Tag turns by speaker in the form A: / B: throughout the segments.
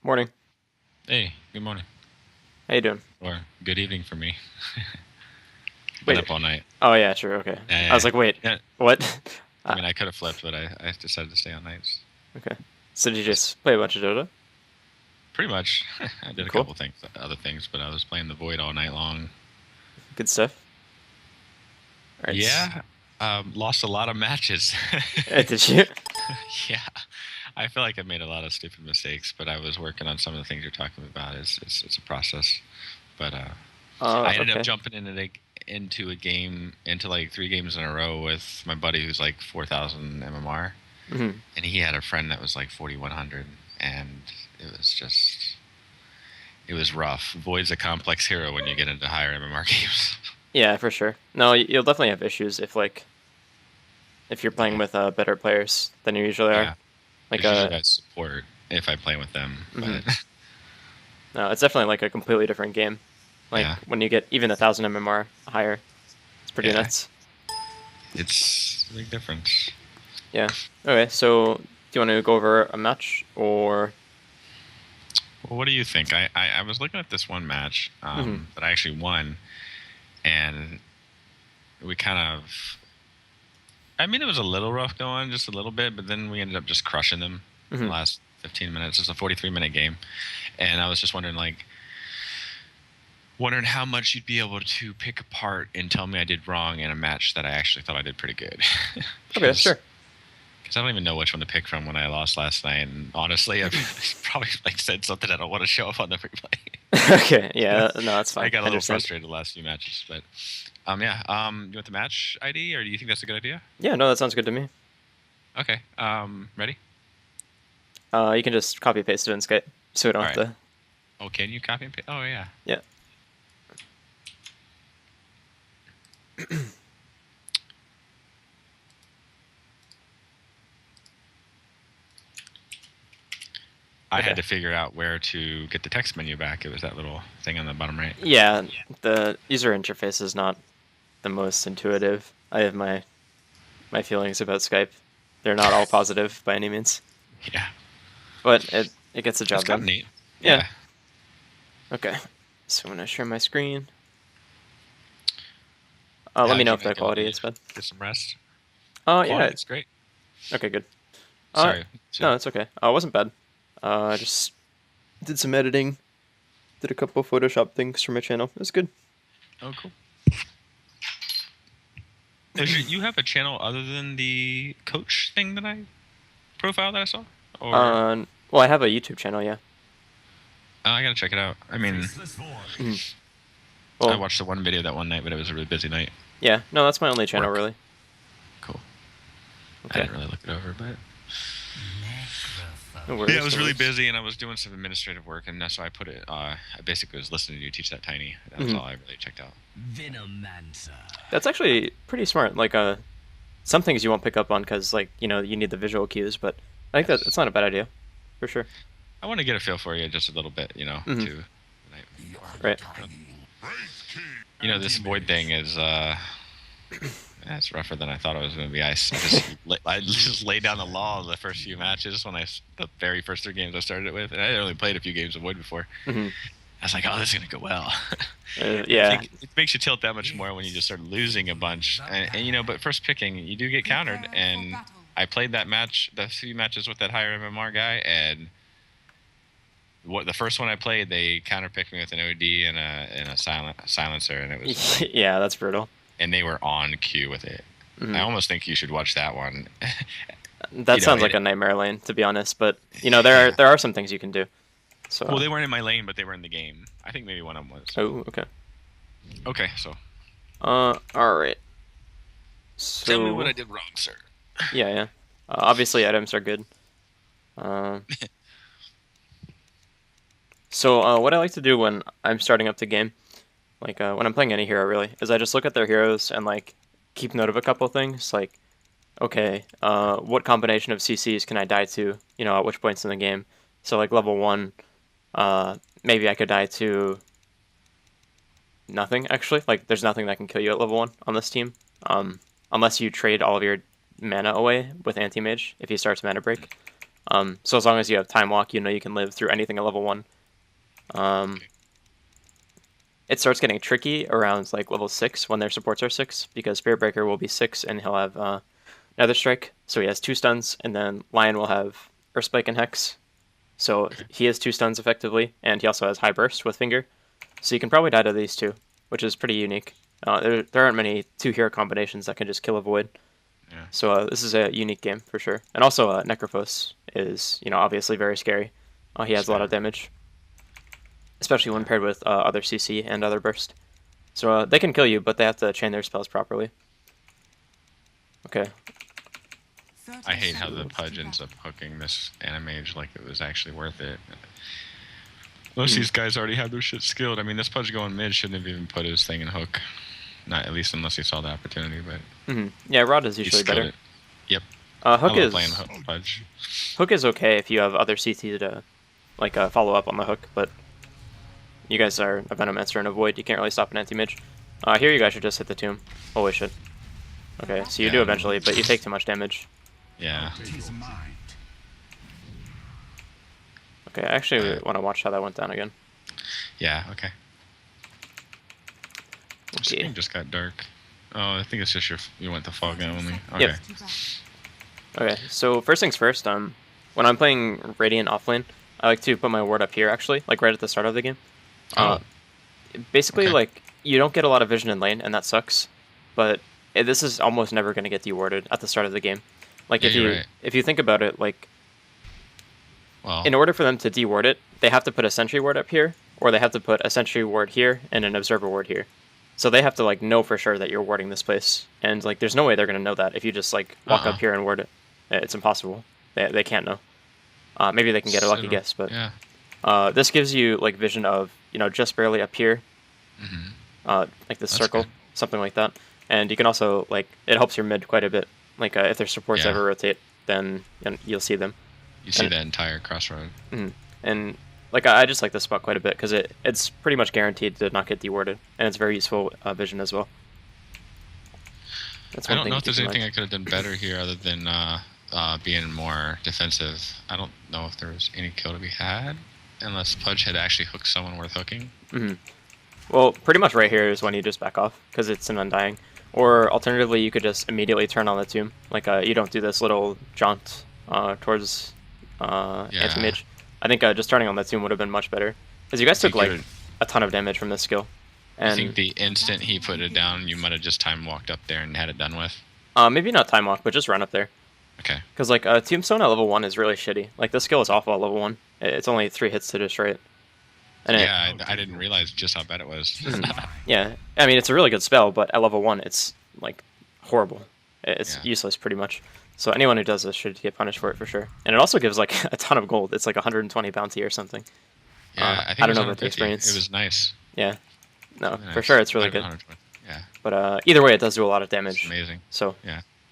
A: Morning.
B: Hey, good morning.
A: How you doing?
B: Or good evening for me. Been
A: Wait.
B: up all night.
A: Oh yeah, true. Okay. I was
B: Yeah,
A: like, wait,
B: yeah.
A: what?
B: I
A: uh,
B: mean, I could have flipped, but I decided to stay on nights.
A: okay. So did you
B: Just
A: just play a bunch of Dota?
B: pretty much. I did a
A: Cool.
B: couple things, other things, but I was playing the Void all night long.
A: Good stuff. All right.
B: Yeah, lost a lot of matches.
A: Did you?
B: Yeah, I feel like I made a lot of stupid mistakes, but I was working on some of the things you're talking about. It's a process, but I ended up
A: Okay.
B: jumping into like 3 games in a row with my buddy who's like 4,000 MMR,
A: Hmm.
B: and he had a friend that was like 4,100, and it was just it was rough. Void's a complex hero when you get into higher MMR games.
A: Yeah, for sure. No, you'll definitely have issues if you're playing
B: Yeah,
A: with better players than you usually are.
B: yeah.
A: Like
B: There's usually that support if I play with them,
A: mhm.
B: but
A: No, it's definitely like a completely different game. Like
B: yeah,
A: when you get even 1,000 MMR higher, it's pretty
B: yeah,
A: nuts.
B: it's a big difference.
A: Yeah. Okay. So do you want to go over a match or?
B: Well, what do you think? I was looking at this one match
A: Hmm.
B: that I actually won, and we kind of I mean, it was a little rough going, just a little bit, but then we ended up just crushing them in the
A: Hmm.
B: last 15 minutes. It's a 43-minute game, and I was just wondering how much you'd be able to pick apart and tell me I did wrong in a match that I actually thought I did pretty good,
A: Okay.
B: because
A: Sure.
B: I don't even know which one to pick from when I lost last night. And honestly, I've probably like said something I don't want to show up on the replay.
A: Okay, yeah, no, that's
B: I
A: fine.
B: got a
A: I
B: little
A: understand.
B: frustrated the last few matches, but yeah. You want the match ID, or do you think that's a good idea?
A: Yeah, no, that sounds good to me.
B: Okay. Ready?
A: You can just copy paste it in Skype, so we don't
B: All
A: have
B: right.
A: to.
B: Oh, can you copy and paste? Oh, yeah.
A: Yeah.
B: I had
A: Okay.
B: to figure out where to get the text menu back. It was that little thing on the bottom right.
A: Yeah, the user interface is not the most intuitive. I have my feelings about Skype. They're not all positive by any means,
B: Yeah.
A: but it gets the
B: It's
A: job
B: kind of
A: done.
B: neat.
A: Yeah.
B: Yeah.
A: Okay. So I'm gonna share my screen. Let me
B: How'd
A: know
B: you
A: if the
B: make out?
A: quality
B: Did you
A: is bad.
B: get some rest?
A: Yeah.
B: Quality, it's great.
A: Okay, good. Uh,
B: Sorry. So,
A: no, it's okay. It wasn't bad. I just did some editing, did a couple of Photoshop things for my channel. It was good.
B: oh, cool. You have a channel other than the coach thing that I profile that I saw? Or
A: Well, I have a YouTube channel, yeah.
B: I gotta check it out. I mean,
A: Mhm.
B: I
A: Well,
B: watched the one video that one night, but it was a really busy night.
A: yeah, no, that's my only channel,
B: Work.
A: really.
B: Cool. I
A: Okay,
B: didn't really look it over, but
A: no
B: yeah, I
A: worries,
B: was
A: no
B: really
A: worries.
B: busy and I was doing some administrative work, and that's why I put it. I basically was listening to you teach that tiny. That was
A: Hmm.
B: all I really checked out.
A: That's actually pretty smart. Like, some things you won't pick up on because, like, you need the visual cues, but I think that
B: Yes,
A: it's not a bad idea, for sure.
B: I want to get a feel for you just a little bit,
A: Hmm.
B: too.
A: Right.
B: This void thing is it's rougher than I thought it was going to be. I just laid down the law the first few matches the very first 3 games I started it with, and I had only played a few games of void before.
A: Hmm.
B: I was like, oh, this is going to go well. I
A: Yeah.
B: think it makes you tilt that much more when you just start losing a bunch. But first picking, you do get countered. And I played the few matches with that higher MMR guy, and the first one I played, they counterpicked me with an OD and a silencer, and it was like,
A: Yeah, that's brutal.
B: and they were on cue with it. I
A: Hmm.
B: almost think you should watch that one.
A: That sounds like
B: It,
A: a nightmare lane, to be honest. But there are
B: yeah.
A: there are some things you can do. So,
B: Well, they weren't in my lane, but they were in the game. I think maybe one of them was.
A: oh, okay.
B: Okay, so
A: All right.
B: tell me what I
A: So,
B: did wrong, sir.
A: yeah, yeah. Obviously, items are good. Uh, so what I like to do when I'm starting up the game, like when I'm playing any hero, really, is I just look at their heroes and like keep note of a couple things. Like, okay, what combination of CCs can I die to? At which points in the game. So like level one, maybe I could die to nothing actually. Like, there's nothing that can kill you at level one on this team, unless you trade all of your mana away with anti mage if he starts mana break. So as long as you have time walk, you know you can live through anything at level 1. It starts getting tricky around like level 6 when their supports are 6, because Spirit Breaker will be 6 and he'll have Nether Strike, so he has 2 stuns, and then Lion will have Earthspike and Hex, so he has 2 stuns effectively, and he also has High Burst with Finger, so you can probably die to these two, which is pretty unique. There aren't many 2 hero combinations that can just kill a Void, so this is a unique game for sure. And also Necrophos is, obviously very scary. He has a lot of damage, especially when paired with other CC and other Burst. So they can kill you, but they have to chain their spells properly. Okay.
B: I hate how the Pudge ends up hooking this Animage like it was actually worth it. Most of these guys already have their shit skilled. I mean, this Pudge going mid shouldn't have even put his thing in hook. Not at least unless he saw the opportunity, but...
A: Yeah, Rod is usually better.
B: It. Yep.
A: Hook is
B: playing Pudge.
A: Hook is okay if you have other CT to follow up on the hook, but you guys are a Venomancer and a Void. You can't really stop an anti-mage. Here you guys should just hit the tomb. Holy shit. Okay, so you do eventually, but you take too much damage.
B: Yeah.
A: Okay, I actually want to watch how that went down again.
B: Yeah, okay. The screen just got dark. Oh, I think it's just you went to fog only. Okay.
A: Yep. Okay, so first things first, when I'm playing Radiant offlane, I like to put my ward up here actually, like right at the start of the game. Basically, like, you don't get a lot of vision in lane, and that sucks, but this is almost never going to get dewarded at the start of the game. Like, if you think about it, like, in order for them to deward it, they have to put a sentry ward up here, or they have to put a sentry ward here and an observer ward here. So they have to, like, know for sure that you're warding this place, and, like, there's no way they're going to know that if you just, like, walk up here and ward it. It's impossible. They can't know. Maybe they can get a lucky guess, but this gives you, like, vision of, just barely up here, like this circle, something like that. And you can also, like, it helps your mid quite a bit. Like, if their supports ever rotate, then you'll see them.
B: You see that entire crossroad.
A: And, like, I just like this spot quite a bit, because it's pretty much guaranteed to not get dewarded, and it's very useful vision as well.
B: I don't know if there's anything I could have done better here other than being more defensive. I don't know if there was any kill to be had, unless Pudge had actually hooked someone worth hooking.
A: Well, pretty much right here is when you just back off, because it's an Undying. Or alternatively, you could just immediately turn on the tomb. Like, you don't do this little jaunt towards anti-mage. I think just turning on the tomb would have been much better. Because you guys took, like, a ton of damage from this skill. And
B: I think the instant he put it down, you might have just time walked up there and had it done with.
A: Maybe not time walk, but just run up there.
B: Okay.
A: Because, like, Tombstone at level 1 is really shitty. Like, this skill is awful at level 1. It's only 3 hits to destroy it. And
B: I didn't realize just how bad it was.
A: Yeah, I mean, it's a really good spell, but at level 1, it's, like, horrible. It's useless, pretty much. So anyone who does this should get punished for it, for sure. And it also gives, like, a ton of gold. It's, like, 120 bounty or something.
B: Yeah, I think
A: I don't know about the experience.
B: It was nice.
A: Yeah. No, for sure, it's really good.
B: Yeah.
A: But either way, it does do a lot of damage.
B: It's amazing.
A: So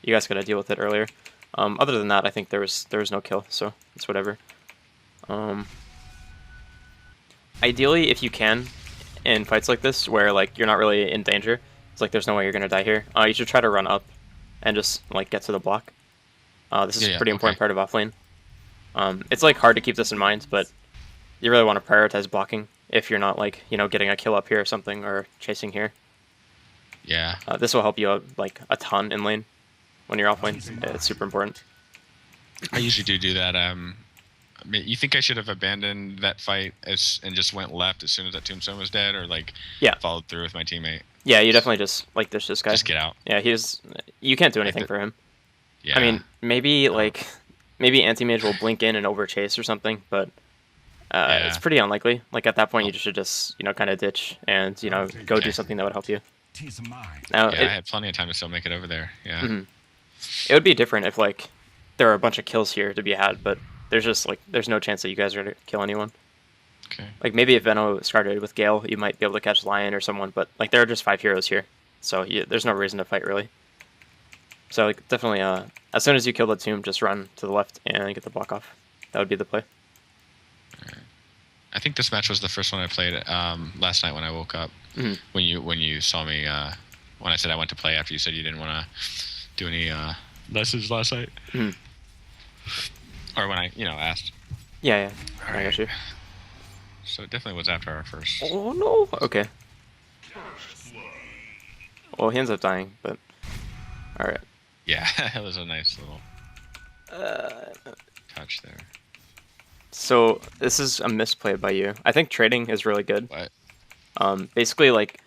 A: you guys got to deal with it earlier. Other than that, I think there was no kill, so it's whatever. Ideally, if you can, in fights like this, where, like, you're not really in danger, it's like there's no way you're gonna die here. You should try to run up and just, like, get to the block. This is a pretty important part of offlane. It's, like, hard to keep this in mind, but you really want to prioritize blocking if you're not, like, getting a kill up here or something, or chasing here.
B: Yeah.
A: This will help you out, like, a ton in lane when you're offlane. It's super important.
B: I usually do that. I mean, you think I should have abandoned that fight and just went left as soon as that Tombstone was dead, or, like, followed through with my teammate?
A: Yeah, you definitely just, like, ditch this guy.
B: Just get out.
A: Yeah, you can't do anything for him.
B: Yeah.
A: I mean, maybe anti-mage will blink in and overchase or something, but it's pretty unlikely. Like, at that point, you should just, kind of ditch and, go do something that would help you. Now,
B: I had plenty of time to still make it over there. Yeah.
A: It would be different if, like, there are a bunch of kills here to be had, but there's just, like, there's no chance that you guys are going to kill anyone.
B: Okay.
A: Like, maybe if Veno started with Gale, you might be able to catch Lion or someone, but, like, there are just 5 heroes here, so there's no reason to fight, really. So, like, definitely, as soon as you kill the tomb, just run to the left and get the block off. That would be the play.
B: Right. I think this match was the first one I played last night when I woke up. When you saw me, when I said I went to play after you said you didn't want to do any lessons last night. Or when I, asked.
A: Yeah, yeah.
B: All
A: I got
B: right.
A: you.
B: So it definitely was after our first.
A: Oh no. Okay. Well, he ends up dying, but all right.
B: Yeah, that was a nice little
A: Uh,
B: touch there.
A: so this is a misplay by you. I think trading is really good.
B: But
A: Basically, like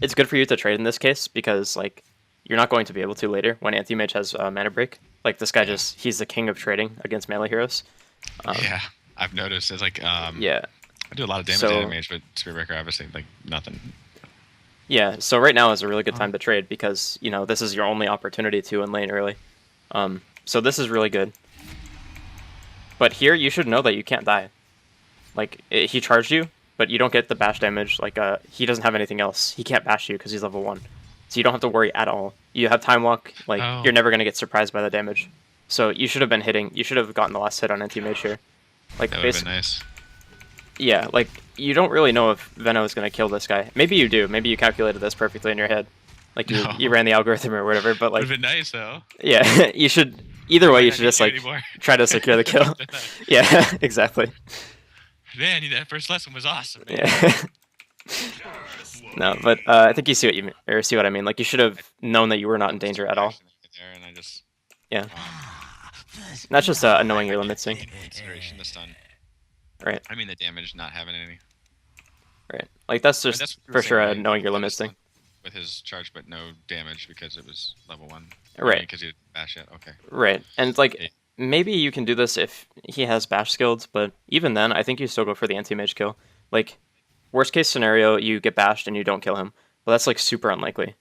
A: it's good for you to trade in this case because like you're not going to be able to later when anti-mage has mana break. Like this guy
B: yeah,
A: he's the king of trading against melee heroes.
B: yeah, I've noticed. It's like
A: Yeah.
B: I do a lot of damage
A: So
B: damage, but Spirit Breaker obviously like nothing.
A: yeah, so right now is a really good time to trade because this is your only opportunity to in lane early. So this is really good. But here you should know that you can't die. Like he charged you, but you don't get the bash damage. Like he doesn't have anything else. He can't bash you because he's level 1. So you don't have to worry at all. You have time walk. Like
B: Oh,
A: you're never gonna get surprised by the damage. So you should have been hitting. You should have gotten the last hit on anti-mage here. Like
B: that would have been nice.
A: yeah, like you don't really know if Veno is gonna kill this guy. Maybe you do. Maybe you calculated this perfectly in your head. Like you,
B: No,
A: you ran the algorithm or whatever. But
B: would
A: like
B: have been nice though.
A: yeah, you should. Either way,
B: Might
A: you
B: not
A: should
B: need
A: just
B: you
A: like
B: anymore.
A: try to secure the kill. Yeah, exactly.
B: Man, that first lesson was awesome. Man.
A: Yeah. No, but I think you see what you mean, or see what I mean. Like you should have known that you were not in danger at all.
B: There, and I just
A: Yeah. Not just knowing your limit sync.
B: consideration the stun.
A: Right.
B: I mean the damage not having any.
A: Right. Like that's
B: I mean,
A: just
B: that's what we were
A: for
B: saying,
A: sure
B: right?
A: knowing your
B: With
A: limit
B: his
A: sync.
B: with his charge, but no damage because it was level 1.
A: Right.
B: Because he didn't bash yet. Okay.
A: Right. And like
B: Yeah.
A: maybe you can do this if he has bash skilled, but even then, I think you still go for the anti-mage kill. Like worst case scenario, you get bashed and you don't kill him. Well, that's like super unlikely.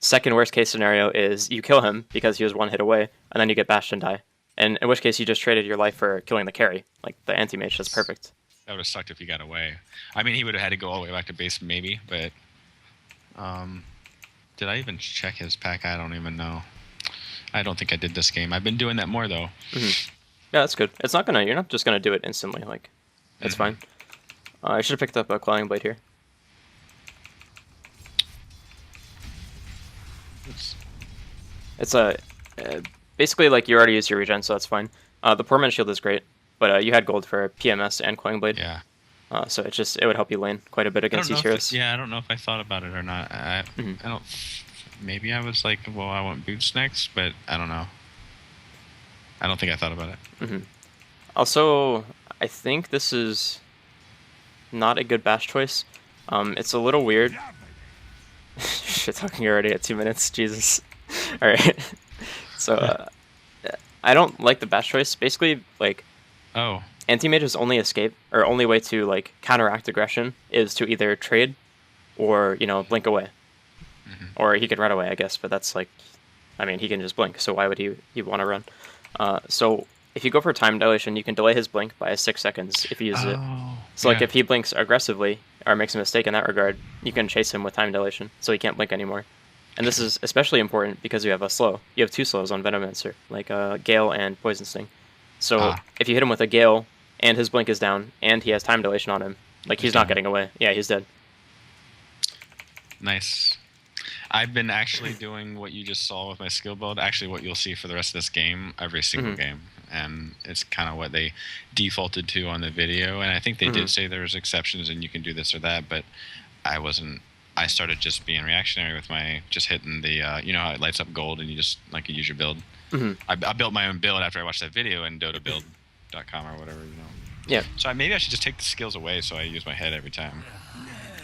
A: Second worst case scenario is you kill him because he was one hit away, and then you get bashed and die. And in which case you just traded your life for killing the carry, like the anti-mage. That's perfect.
B: That would have sucked if he got away. I mean, he would have had to go all the way back to base, maybe. But did I even check his pack? I don't even know. I don't think I did this game. I've been doing that more though.
A: Mm-hmm. Yeah, that's good. It's not gonna. You're not just gonna do it instantly. Like, it's fine. I should have picked up a clawing blade here. It's a basically like you already used your regen, so that's fine. The poor man's shield is great, but you had gold for PMS and clawing blade.
B: Yeah.
A: So it would help you lane quite a bit against these heroes.
B: I don't know if I thought about it or not. I don't. Maybe I was like, well, I want boots next, but I don't know. I don't think I thought about it.
A: Also, I think this is not a good bash choice. It's a little weird. Shit, talking already at 2 minutes. Jesus. All right. So I don't like the bash choice. Basically, like anti-mage's only escape or only way to like counteract aggression is to either trade or blink away, or he could run away, I guess. But that's like, I mean, he can just blink. So why would he want to run? So if you go for time dilation, you can delay his blink by 6 seconds if you use it. So like if he blinks aggressively or makes a mistake in that regard, you can chase him with time dilation, so he can't blink anymore. And this is especially important because you have a slow. You have 2 slows on Venomancer, like Gale and Poison Sting. So if you hit him with a Gale and his blink is down and he has time dilation on him, like he's not getting away. Yeah, he's dead.
B: Nice. I've been actually doing what you just saw with my skill build, actually what you'll see for the rest of this game, every single game. And it's kind of what they defaulted to on the video. And I think they did say there's exceptions and you can do this or that, but I wasn't. I started just being reactionary with my, just hitting the, you know how it lights up gold and you just, like, you use your build. I built my own build after I watched that video in dotabuild.com or whatever,
A: Yeah.
B: So maybe I should just take the skills away so I use my head every time.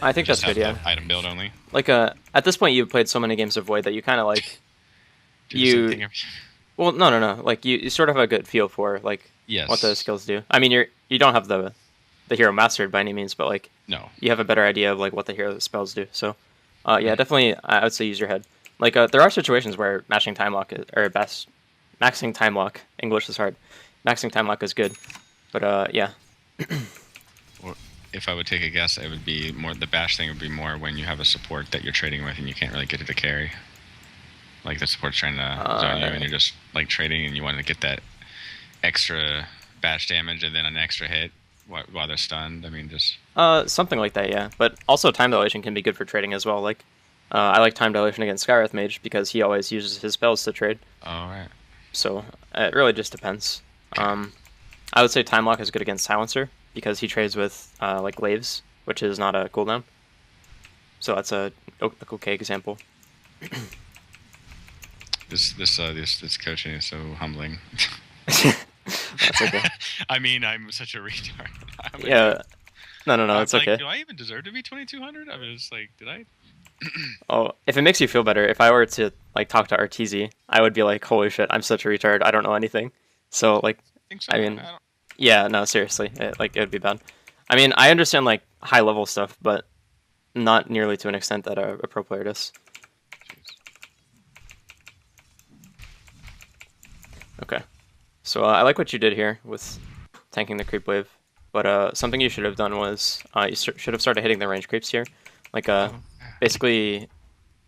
A: I think that's good, yeah.
B: Item build only.
A: Like, at this point, you've played so many games of Void that you kind of, like, well, no. Like, you sort of have a good feel for, like, what the skills do. I mean, you don't have the hero mastered by any means, but, like, you have a better idea of, like, what the hero spells do. So, yeah, definitely, I would say use your head. Like, there are situations where maxing time lock English is hard. Maxing time lock is good. But, yeah.
B: Or if I would take a guess, it would be more, the bash thing would be more when you have a support that you're trading with and you can't really get it to carry. Like the support's trying to zone you and you're just like trading and you want to get that extra bash damage and then an extra hit while they're stunned. I mean, just
A: something like that, yeah. But also time dilation can be good for trading as well. Like I like time dilation against Skywrath Mage because he always uses his spells to trade.
B: Oh, right.
A: So it really just depends.
B: Okay.
A: I would say Time Lock is good against Silencer because he trades with like Laves, which is not a cooldown. So that's a okay example.
B: This coaching is so humbling.
A: That's okay.
B: I mean, I'm such a retard.
A: Yeah. No,
B: I'm
A: it's
B: like,
A: okay.
B: do I even deserve to be 2200? I was like, did I?
A: Oh, if it makes you feel better, if I were to like talk to RTZ, I would be like, "Holy shit, I'm such a retard. I don't know anything." So like,
B: Think so?
A: I
B: I
A: mean,
B: don't.
A: yeah, no, seriously, it would be bad. I mean, I understand like high level stuff, but not nearly to an extent that a pro player does. Okay, so I like what you did here with tanking the creep wave, but something you should have done was you should have started hitting the range creeps here, like
B: Oh,
A: basically,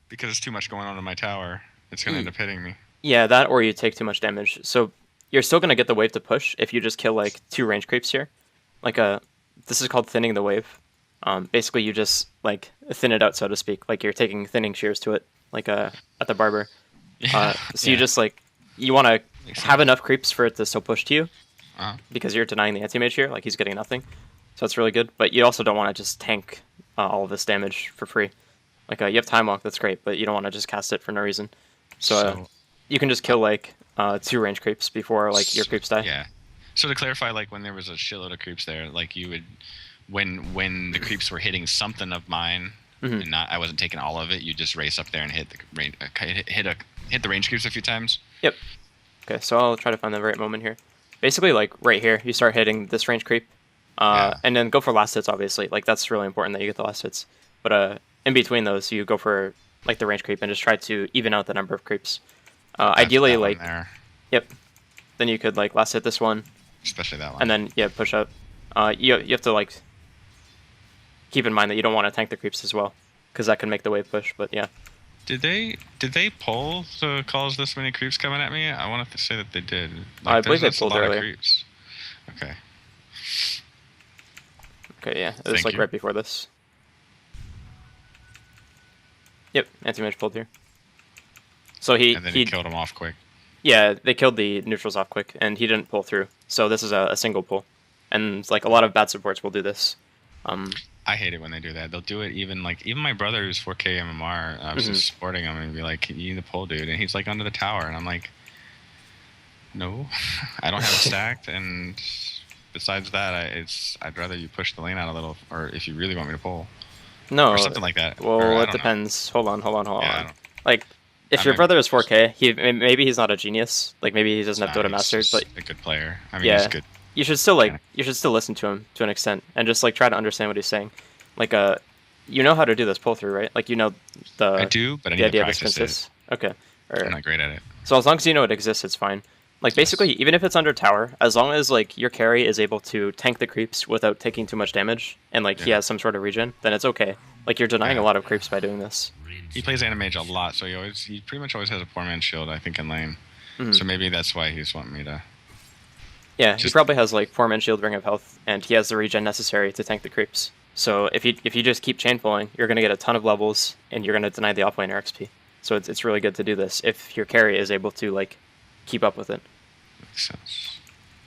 B: because it's too much going on in my tower. It's gonna end up hitting me.
A: yeah, that or you take too much damage. So you're still gonna get the wave to push if you just kill like 2 range creeps here, like this is called thinning the wave. Basically you just like thin it out, so to speak, like you're taking thinning shears to it, like at the barber.
B: Yeah.
A: So you
B: Yeah.
A: just like you want to
B: Makes
A: have
B: sense.
A: enough creeps for it to still push to you,
B: Uh-huh.
A: because you're denying the anti-mage here, like he's getting nothing. So it's really good, but you also don't want to just tank all of this damage for free. Like you have time walk, that's great, but you don't want to just cast it for no reason. So
B: So
A: you can just kill like 2 range creeps before like your creeps die.
B: yeah. So to clarify, like when there was a shitload of creeps there, like you would, when the creeps were hitting something of mine,
A: Hmm.
B: and not I wasn't taking all of it, you just race up there and hit the range, hit the range creeps a few times.
A: Yep. Okay, so I'll try to find the right moment here. Basically, like right here, you start hitting this range creep,
B: Yeah.
A: and then go for last hits. Obviously, like that's really important that you get the last hits. But in between those, you go for like the range creep and just try to even out the number of creeps.
B: That's
A: Ideally,
B: that one
A: like
B: there,
A: yep. Then you could like last hit this one,
B: especially that one.
A: and then yeah, push up. You have to like keep in mind that you don't want to tank the creeps as well, because that can make the wave push. But yeah,
B: Did they pull to cause this many creeps coming at me? I want to say that they did.
A: I believe they
B: that's a
A: pulled
B: lot
A: earlier.
B: of creeps. Okay.
A: Okay, yeah, it was
B: Thank
A: like
B: you.
A: right before this. Yep, anti-mage pulled here. So
B: And then he killed him off quick.
A: yeah, they killed the neutrals off quick, and he didn't pull through. So this is a single pull, and like a lot of bad supports will do this.
B: I hate it when they do that. They'll do it even my brother who's 4K MMR. I was just supporting him and be like, "You need to pull, dude," and he's like under the tower, and I'm like, "No, I don't have it stacked." And besides that, I'd rather you push the lane out a little, or if you really want me to pull,
A: No,
B: or something like that.
A: well,
B: Or I
A: it
B: don't know.
A: depends. Hold on.
B: Yeah, I don't.
A: Like, if
B: I
A: your
B: might
A: brother is
B: be
A: 4K, maybe he's not a genius. Like maybe he doesn't have Dota
B: he's
A: mastered,
B: just
A: but
B: a good player. I mean,
A: yeah,
B: he's good.
A: you should still
B: Yeah.
A: listen to him to an extent, and just like try to understand what he's saying. Like you know how to do this pull through, right? Like you know
B: I
A: the
B: do, but I
A: the
B: need to
A: idea of
B: practice it.
A: expenses. Okay.
B: I'm not great at it.
A: So as long as you know it exists, it's fine. Like basically, even if it's under tower, as long as like your carry is able to tank the creeps without taking too much damage, and like he
B: Yeah.
A: has some sort of regen, then it's okay. Like you're denying
B: Yeah.
A: a lot of creeps by doing this.
B: He plays Animage a lot, so he pretty much always has a poor man shield, I think, in lane.
A: Mhm.
B: So maybe that's why he's wanting me to.
A: Yeah, he
B: Just-
A: probably has like 4-man shield, ring of health, and he has the regen necessary to tank the creeps. So if you just keep chain pulling, you're gonna get a ton of levels, and you're gonna deny the offlaner XP. So it's really good to do this if your carry is able to like keep up with it.
B: Makes sense.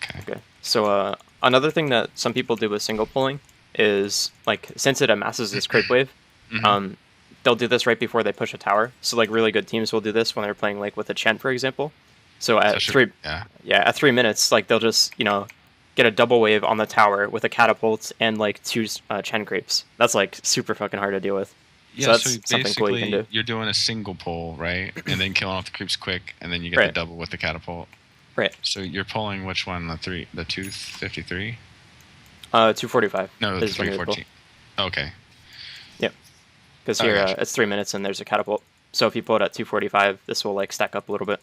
B: Okay.
A: Okay. So another thing that some people do with single pulling is like since it amasses this creep wave,
B: Mhm.
A: they'll do this right before they push a tower. So like really good teams will do this when they're playing like with a Chen, for example. So at
B: Especially- yeah.
A: at 3 minutes, like they'll just get a double wave on the tower with a catapult and like 2 Chen creeps. That's like super fucking hard to deal with.
B: Yeah,
A: so that's
B: so
A: something cool you can do.
B: you're doing a single pull, right? And then killing off the creeps quick, and then you get
A: Right.
B: the double with the catapult.
A: Right.
B: So you're pulling which one? The 253?
A: 245.
B: No, the
A: is when you would pull.
B: 314. Okay.
A: Yep. Because
B: Oh,
A: here
B: gotcha.
A: it's 3 minutes and there's a catapult. So if you pull it at 245, this will like stack up a little bit.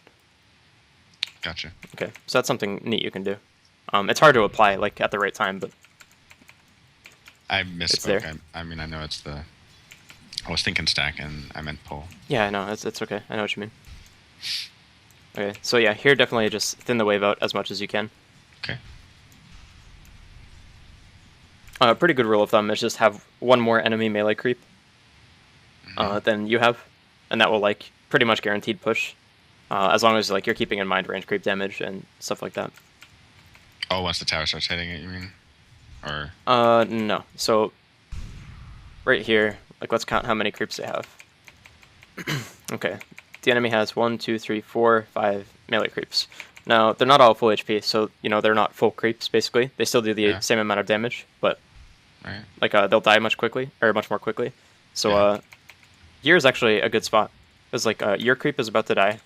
B: Gotcha.
A: Okay, so that's something neat you can do. It's hard to apply like at the right time, but
B: I
A: It's there.
B: misspoke. I mean, I know it's the. I was thinking stack, and I meant pull.
A: yeah, I know it's okay. I know what you mean. Okay, so yeah, here definitely just thin the wave out as much as you can.
B: Okay.
A: A pretty good rule of thumb is just have one more enemy melee creep than you have, and that will like pretty much guaranteed push. as long as like you're keeping in mind range creep damage and stuff like that.
B: Oh, once the tower starts hitting it, you mean? Or
A: No. So right here, like let's count how many creeps they have. Okay, the enemy has 1, 2, 3, 4, 5 melee creeps. Now they're not all full HP, so you know they're not full creeps. Basically, they still do the
B: yeah,
A: same amount of damage, but
B: right.
A: like they'll die much more quickly. So
B: Yeah.
A: here is actually a good spot because like your creep is about to die,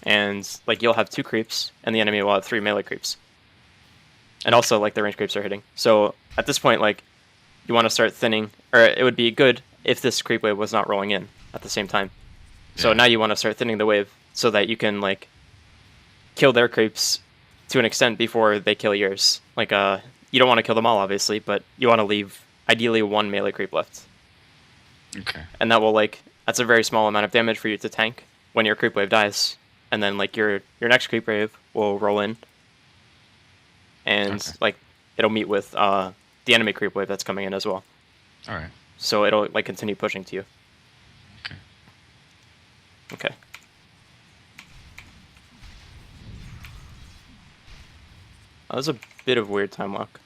A: and like you'll have 2 creeps, and the enemy will have 3 melee creeps, and also like the range creeps are hitting. So at this point, like you want to start thinning, or it would be good if this creep wave was not rolling in at the same time. So
B: Yeah.
A: now you want to start thinning the wave so that you can like kill their creeps to an extent before they kill yours. Like you don't want to kill them all obviously, but you want to leave ideally 1 melee creep left.
B: Okay.
A: And that will like that's a very small amount of damage for you to tank when your creep wave dies. And then like your next creep wave will roll in and
B: Okay.
A: like it'll meet with the enemy creep wave that's coming in as well.
B: All right.
A: So it'll like continue pushing to you.
B: Okay.
A: Okay. That was a bit of weird time lock.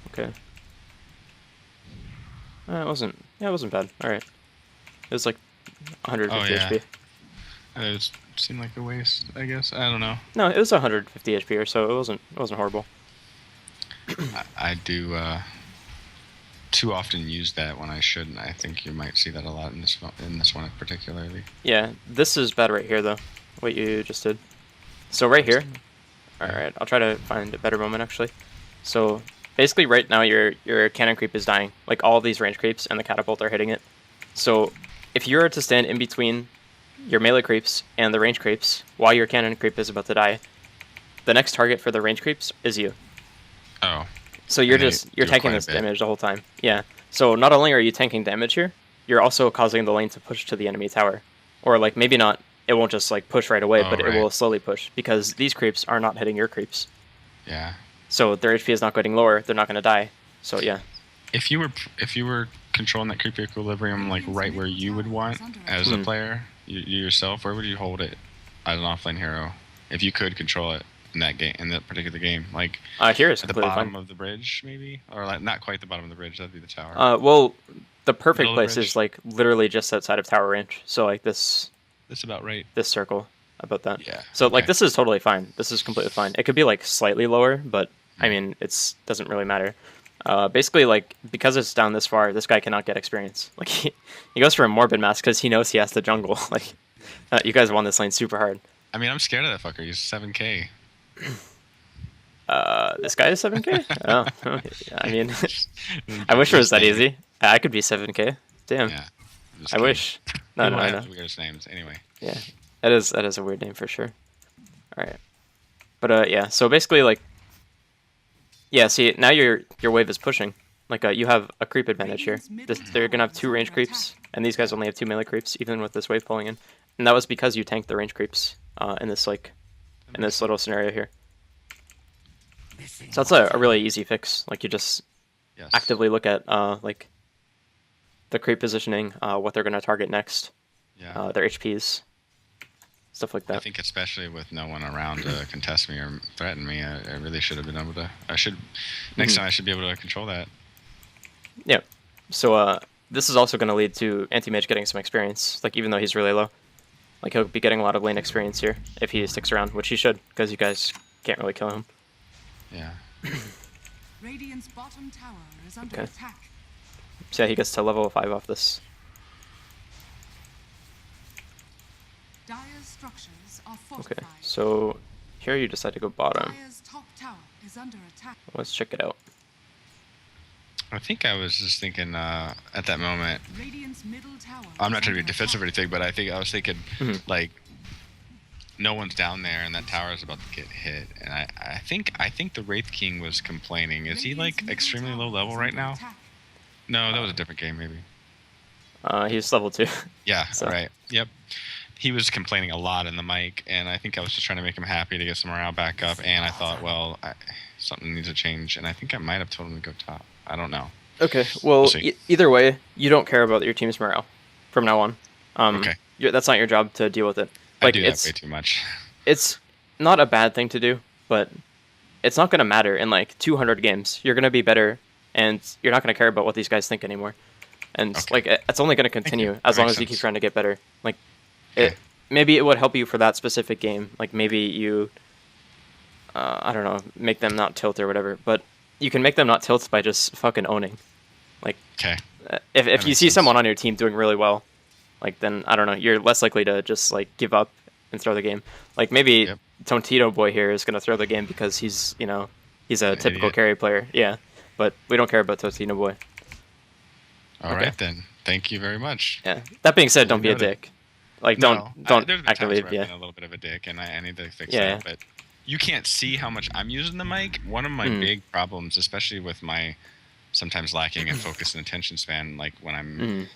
A: Okay. It wasn't. Yeah, it wasn't bad. All right. It was like 150
B: yeah.
A: HP.
B: It seemed like a waste, I guess. I don't know.
A: No, it was 150 HP or so. It wasn't horrible.
B: I do too often use that when I shouldn't. I think you might see that a lot in this one particularly.
A: Yeah, this is bad right here though. What you just did. So right here. All right, I'll try to find a better moment actually. So basically, right now your cannon creep is dying. Like all of these range creeps and the catapult are hitting it. So if you were to stand in between your melee creeps and the range creeps while your cannon creep is about to die, the next target for the range creeps is you.
B: Oh.
A: So you're tanking this damage the whole time. Yeah. So not only are you tanking damage here, you're also causing the lane to push to the enemy tower. Or like maybe not, it won't just like push right away, but
B: right.
A: it will slowly push because these creeps are not hitting your creeps.
B: Yeah.
A: So their HP is not getting lower, they're not going to die. So yeah.
B: If you were controlling that creep equilibrium like right where you would want as a player, you yourself, where would you hold it as an offlane hero if you could control it in that particular game? Like
A: here is
B: at the
A: completely
B: bottom
A: fine.
B: of the bridge, maybe, or like not quite the bottom of the bridge. That'd be the tower.
A: Well, the perfect
B: Middle of the
A: place
B: bridge?
A: is like literally just outside of tower range. So like this
B: That's about right.
A: circle about that.
B: Yeah.
A: So like
B: okay.
A: this is totally fine. This is completely fine. It could be like slightly lower, but I mean it's doesn't really matter. Basically, like because it's down this far, this guy cannot get experience. Like he goes for a morbid mask because he knows he has to jungle. Like you guys won this lane super hard.
B: I mean, I'm scared of that fucker. He's 7K.
A: This guy is 7K. Oh, I mean, I wish it was that easy. I could be 7K. Damn.
B: Yeah.
A: I wish. No,
B: People
A: I
B: have
A: know.
B: weirdest names. Anyway.
A: Yeah, that is a weird name for sure. All right, but yeah. So basically, like, yeah. See, now your wave is pushing. Like, you have a creep advantage here. They're gonna have 2 range creeps, and these guys only have 2 melee creeps, even with this wave pulling in. And that was because you tanked the range creeps in this little scenario here. So that's a really easy fix. Like, you just actively look at like the creep positioning, what they're gonna target next, their HPs, stuff like that.
B: I think especially with no one around to contest me or threaten me, I really should have been able to. Next time I should be able to control that.
A: Yeah. So this is also going to lead to Anti-Mage getting some experience. Like even though he's really low, like he'll be getting a lot of lane experience here if he sticks around, which he should, because you guys can't really kill him.
B: Yeah.
C: Radiant's bottom tower is under attack.
A: So yeah, he gets to level 5 off this.
C: Dire's structures are fortified.
A: Okay, so here you decide to go bottom.
C: Dire's top tower is under attack.
A: Let's check it out.
B: I think I was just thinking at that moment.
C: Radiant's middle tower.
B: I'm not trying to be defensive or anything, but I was thinking like no one's down there and that tower is about to get hit. And I think the Wraith King was complaining. Is he like extremely low level right now? No, that was a different game maybe.
A: He's level 2.
B: Yeah,
A: So.
B: right. Yep. He was complaining a lot in the mic, and I think I was just trying to make him happy to get some morale back up. And I thought, well, something needs to change, and I think I might have told him to go top. I don't know.
A: Okay, well,
B: We'll see.
A: either way, you don't care about your team's morale. from now on.
B: Okay.
A: That's not your job to deal with it.
B: I
A: Like
B: do that way too much.
A: it's not a bad thing to do, but it's not going to matter in like 200 games. You're going to be better, and you're not going to care about what these guys think anymore. And
B: Okay.
A: like it's only going to continue as long
B: makes
A: as you keep
B: sense.
A: trying to get better. Like
B: Okay.
A: maybe it would help you for that specific game. Like maybe you, I don't know, make them not tilt or whatever. But you can make them not tilt by just fucking owning. Like
B: Okay.
A: if
B: That
A: you
B: makes
A: see
B: sense.
A: someone on your team doing really well, like then I don't know, you're less likely to just like give up and throw the game. Like maybe
B: Yep.
A: Tontito boy here is gonna throw the game because he's he's a
B: An
A: typical
B: idiot.
A: carry player. Yeah, but we don't care about Tontito boy.
B: All
A: Okay.
B: right then. Thank you very much.
A: Yeah. That being said, don't be a
B: Noted.
A: dick. Like
B: No,
A: don't
B: there's been
A: actively
B: times where I've
A: yeah.
B: been a little bit of a dick, and I need to fix
A: Yeah,
B: that. But you can't see how much I'm using the mic. One of my
A: Mm.
B: big problems, especially with my sometimes lacking in focus and attention span, like when I'm
A: Mm.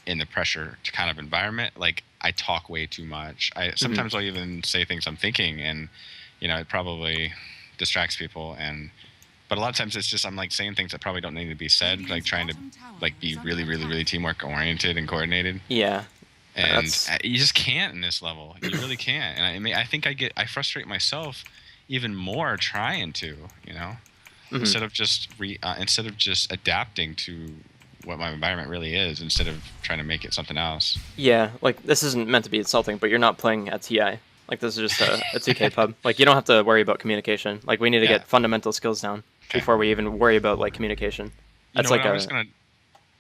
B: in the pressure kind of environment, like I talk way too much. I sometimes I'll even say things I'm thinking, and it probably distracts people. But a lot of times it's just I'm like saying things that probably don't need to be said, like trying to like be really, really, really teamwork oriented and coordinated.
A: Yeah.
B: And
A: That's
B: you just can't in this level. You really can't. And I mean, I think I frustrate myself even more trying to,
A: Mhm.
B: instead of just adapting to what my environment really is, instead of trying to make it something else.
A: Yeah, like this isn't meant to be insulting, but you're not playing at TI. Like this is just a 2K pub. Like you don't have to worry about communication. Like we need to
B: Yeah.
A: get fundamental skills down
B: Okay.
A: before we even worry about like communication.
B: You
A: That's
B: know
A: like
B: what, I was gonna.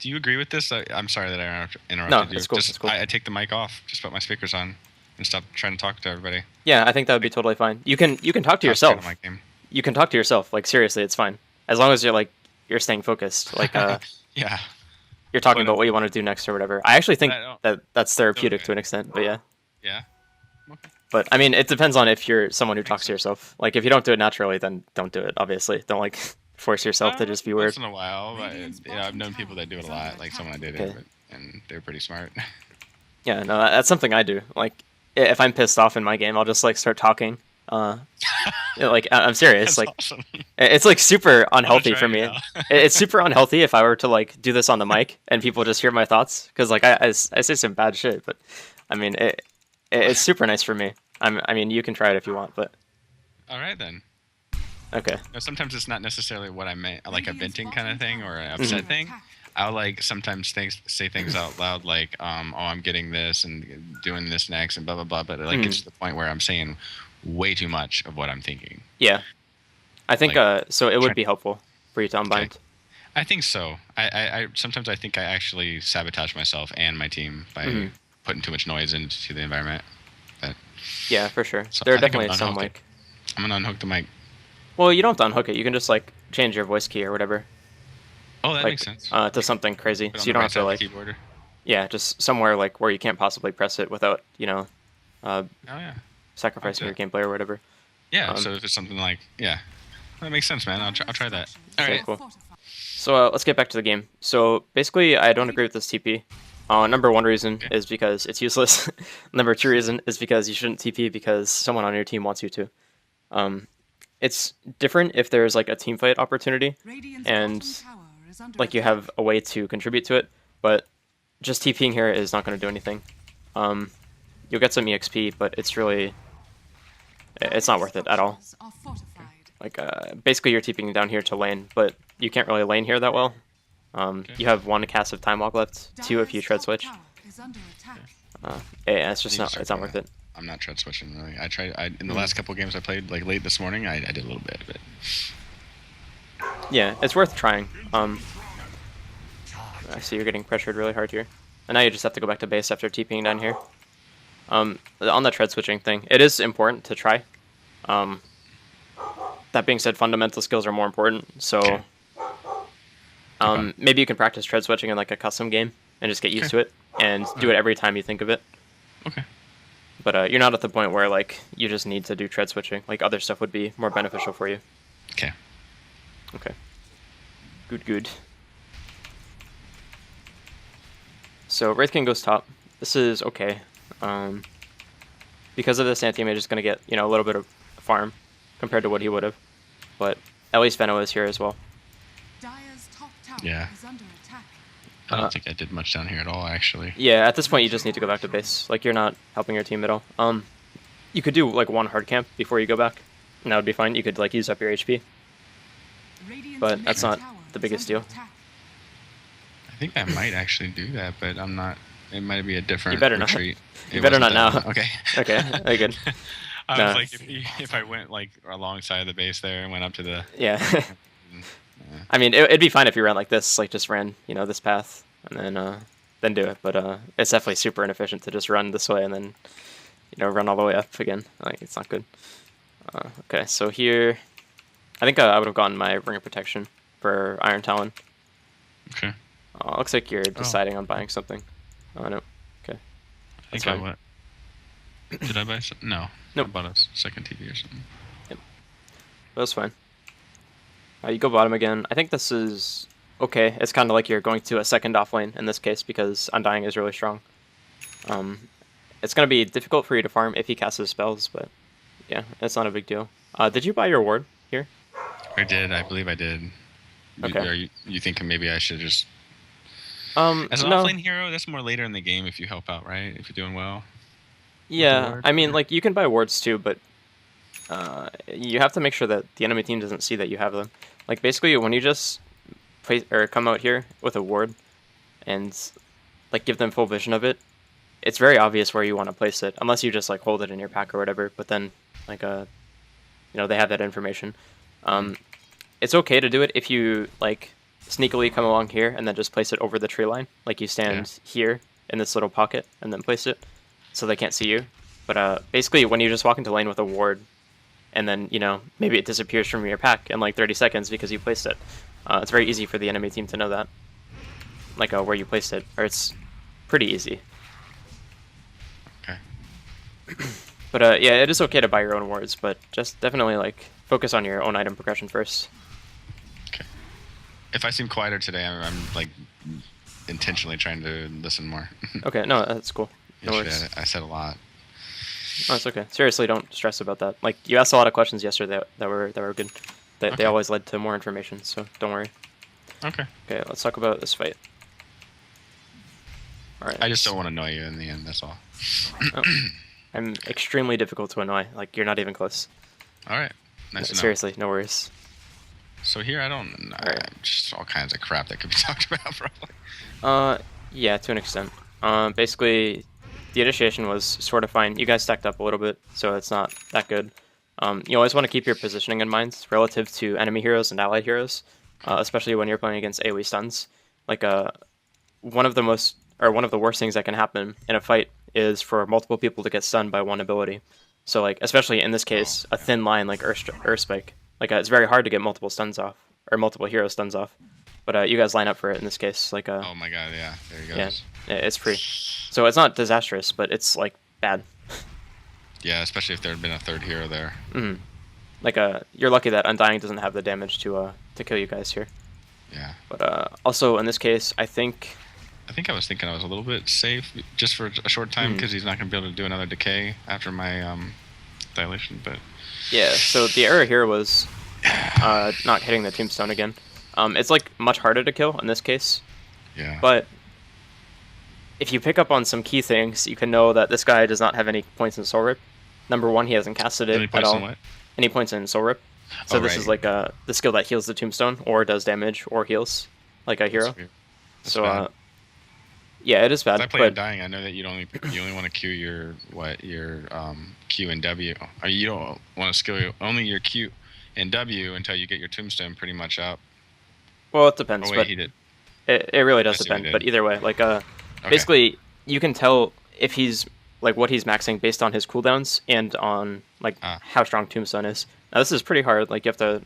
B: Do you agree with this? I'm sorry that I interrupted
A: No,
B: you.
A: it's cool,
B: Just
A: it's cool.
B: I take the mic off. Just put my speakers on and stop trying to talk to everybody.
A: Yeah, I think that would be totally fine. You can talk to yourself.
B: Concentrate on my game.
A: You can talk to yourself. Like seriously, it's fine as long as you're staying focused. Like
B: Yeah.
A: you're talking
B: But,
A: about what you want to do next or whatever. I actually think
B: But I don't-
A: that's therapeutic
B: Okay.
A: to an extent. But yeah.
B: Yeah. Okay.
A: But I mean, it depends on if you're someone who talks to
B: sense.
A: yourself. Like if you don't do it naturally, then don't do it. Obviously, don't like force yourself to just be weird.
B: Once in a while, but, I've known people that do it a lot. Like someone I dated,
A: Okay.
B: and they're pretty smart.
A: Yeah, no, that's something I do. Like if I'm pissed off in my game, I'll just like start talking. Like I'm serious.
B: That's
A: Like
B: awesome.
A: it's like super unhealthy
B: try
A: for
B: it
A: me.
B: now.
A: It's super unhealthy if I were to like do this on the mic and people just hear my thoughts because like I say some bad shit, but I mean it's super nice for me. I mean you can try it if you want, but
B: All right then.
A: okay.
B: Now, sometimes it's not necessarily what I meant, like a venting kind of thing or an upset thing. I'll like sometimes say things out loud like, oh, I'm getting this and doing this next and blah blah blah. But it like gets to the point where I'm saying way too much of what I'm thinking.
A: Yeah, I think
B: Like,
A: so. It would be helpful for you to unbind.
B: I think so. I sometimes I think I actually sabotage myself and my team by putting too much noise into the environment. But
A: Yeah, for sure.
B: So
A: There are
B: I think I'm
A: definitely some
B: unhooked
A: like.
B: I'm gonna unhook the mic.
A: Well, you don't have to unhook it. You can just like change your voice key or whatever,
B: Oh, that
A: like
B: makes sense.
A: to something crazy.
B: Put it
A: So
B: on
A: you
B: the
A: don't
B: right
A: have
B: side
A: to
B: of the
A: like
B: keyboard.
A: yeah, just somewhere like where you can't possibly press it without
B: Oh yeah.
A: sacrificing
B: Okay.
A: your gameplay or whatever.
B: Yeah. So if it's something like that makes sense, man. I'll try that. All right.
A: cool. So let's get back to the game. So basically, I don't agree with this TP. Number one reason is because it's useless. Number two reason is because you shouldn't TP because someone on your team wants you to. It's different if there's like a team fight opportunity and like you have a way to contribute to it, but just TPing here is not going to do anything. You'll get some EXP, but it's not worth it at all. Like basically you're TPing down here to lane, but you can't really lane here that well. You have 1 cast of time walk left, 2 if you tread switch. Yeah, it's not worth it.
B: I'm not tread switching really. I tried. In the last couple games I played, like late this morning, I did a little bit of it.
A: Yeah, it's worth trying. I see you're getting pressured really hard here. And now you just have to go back to base after TPing down here. On the tread switching thing, it is important to try. That being said, fundamental skills are more important, so maybe you can practice tread switching in like a custom game and just get used to it and do it every time you think of it.
B: Okay.
A: But you're not at the point where like you just need to do tread switching. Like other stuff would be more beneficial for you.
B: Okay.
A: Okay. Good. So Wraith King goes top. This is okay. Because of this, Anti-Mage is going to get, a little bit of farm compared to what he would have. But at least Veno is here as well.
C: Dire's top tower
B: Yeah.
C: is under attack.
B: I don't think I did much down here at all, actually.
A: Yeah, at this point you just need to go back to base. Like, you're not helping your team at all. You could do like one hard camp before you go back, and that would be fine. You could like use up your HP, but that's not the biggest deal.
B: I think I might actually do that, but I'm not. It might be a different
A: You better
B: retreat.
A: not. You better not now.
B: Okay.
A: Okay, very good.
B: I
A: No.
B: was like, if I went like alongside the base there and went up to the.
A: Yeah. I mean, it'd be fine if you ran like this, like just ran, this path, and then do it. But it's definitely super inefficient to just run this way and then, run all the way up again. Like, it's not good. Okay, so here, I think I would have gotten my Ring of Protection for Iron Talon.
B: Okay.
A: Looks like you're deciding on buying something. Oh, no. Okay.
B: I think I what? Did I buy something? No.
A: Nope.
B: I bought a second TV or something.
A: Yep. That's fine. You go bottom again. I think this is okay. It's kind of like you're going to a second off lane in this case because Undying is really strong. It's going to be difficult for you to farm if he casts his spells, but yeah, it's not a big deal. Did you buy your ward here?
B: I did. I believe I did.
A: Okay.
B: Are you thinking maybe I should just... As an
A: no.
B: offlane hero, that's more later in the game if you help out, right? If you're doing well.
A: Yeah, I mean, like, you can buy wards too, but you have to make sure that the enemy team doesn't see that you have them. Like, basically, when you just place or come out here with a ward and like give them full vision of it, it's very obvious where you want to place it, unless you just like hold it in your pack or whatever. But then, like, they have that information. It's okay to do it if you like sneakily come along here and then just place it over the tree line, like you stand here in this little pocket and then place it so they can't see you. But basically, when you just walk into lane with a ward, and then, maybe it disappears from your pack in like 30 seconds because you placed it. It's very easy for the enemy team to know that, like where you placed it, or it's pretty easy.
B: Okay.
A: But yeah, it is okay to buy your own wards, but just definitely like focus on your own item progression first.
B: Okay. If I seem quieter today, I'm like intentionally trying to listen more.
A: Okay, no, that's cool. No worries.
B: Yesterday I said a lot.
A: Oh, it's okay. Seriously, don't stress about that. Like, you asked a lot of questions yesterday that were good. They always led to more information, so don't worry.
B: Okay.
A: Okay, let's talk about this fight. All right.
B: I just don't want to annoy you in the end. That's all.
A: Oh. I'm extremely difficult to annoy. Like, you're not even close.
B: All right. Nice to know.
A: Seriously, no worries.
B: So here just all kinds of crap that could be talked about probably.
A: Yeah, to an extent. Basically, the initiation was sort of fine. You guys stacked up a little bit, so it's not that good. You always want to keep your positioning in mind relative to enemy heroes and allied heroes, especially when you're playing against AoE stuns. Like, one of the worst things that can happen in a fight is for multiple people to get stunned by one ability. So, like, especially in this case, a thin line like Earth Spike. Like, it's very hard to get multiple stuns off, or multiple hero stuns off. But you guys line up for it in this case. Like,
B: oh my god, yeah, there he goes.
A: Yeah, it's free. So it's not disastrous, but it's like bad.
B: Yeah, especially if there had been a third hero there.
A: Mm-hmm. Like, you're lucky that Undying doesn't have the damage to kill you guys here.
B: Yeah.
A: But also in this case, I think
B: I was thinking I was a little bit safe just for a short time because he's not going to be able to do another decay after my dilation. But
A: yeah, so the error here was not hitting the tombstone again. It's like much harder to kill in this case.
B: Yeah.
A: But if you pick up on some key things, you can know that this guy does not have any points in Soul Rip. Number one, he hasn't casted it at all.
B: What?
A: Any points in Soul Rip. So this is like the skill that heals the tombstone, or does damage, or heals, like a hero.
B: That's bad.
A: Yeah, it is bad.
B: I play Undying. I know that you only want to queue your Q and W. Or you don't want to skill only your Q and W until you get your tombstone pretty much up.
A: Well, it depends.
B: Oh, wait,
A: but
B: he did.
A: It really does depend. But either way, like basically, you can tell if he's like what he's maxing based on his cooldowns and on like how strong Tombstone is. Now this is pretty hard. Like you have to,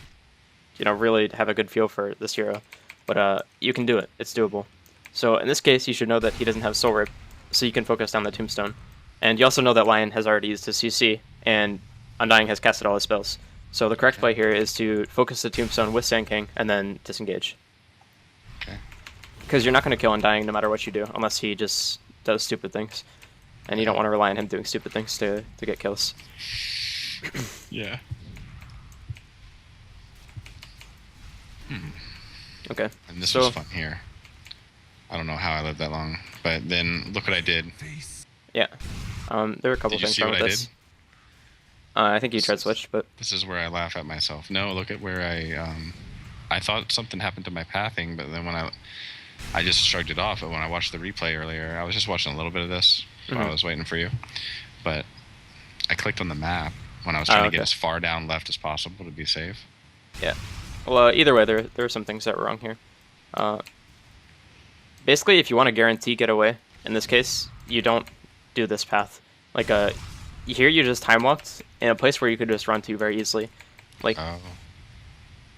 A: really have a good feel for this hero. But you can do it. It's doable. So in this case, you should know that he doesn't have Soul Rip, so you can focus down the Tombstone. And you also know that Lion has already used his CC, and Undying has casted all his spells. So the correct play here is to focus the Tombstone with Sand King and then disengage.
B: Okay.
A: Because you're not going to kill Undying no matter what you do, unless he just does stupid things. And you don't want to rely on him doing stupid things to get kills.
B: Yeah.
A: Okay.
B: And this was fun here. I don't know how I lived that long. But then look what I did.
A: Yeah. There were a couple
B: Did you
A: things
B: see
A: wrong
B: what
A: with
B: I
A: this.
B: did?
A: I think you tread switched, but
B: This is where I laugh at myself. No, look at where I thought something happened to my pathing, but then when I just shrugged it off. But when I watched the replay earlier, I was just watching a little bit of this while I was waiting for you. But I clicked on the map when I was trying to get as far down left as possible to be safe.
A: Yeah. Well, either way, there are some things that were wrong here. Basically, if you want to guarantee getaway, in this case, you don't do this path. Like, here you just time walked in a place where you could just run to very easily. Like,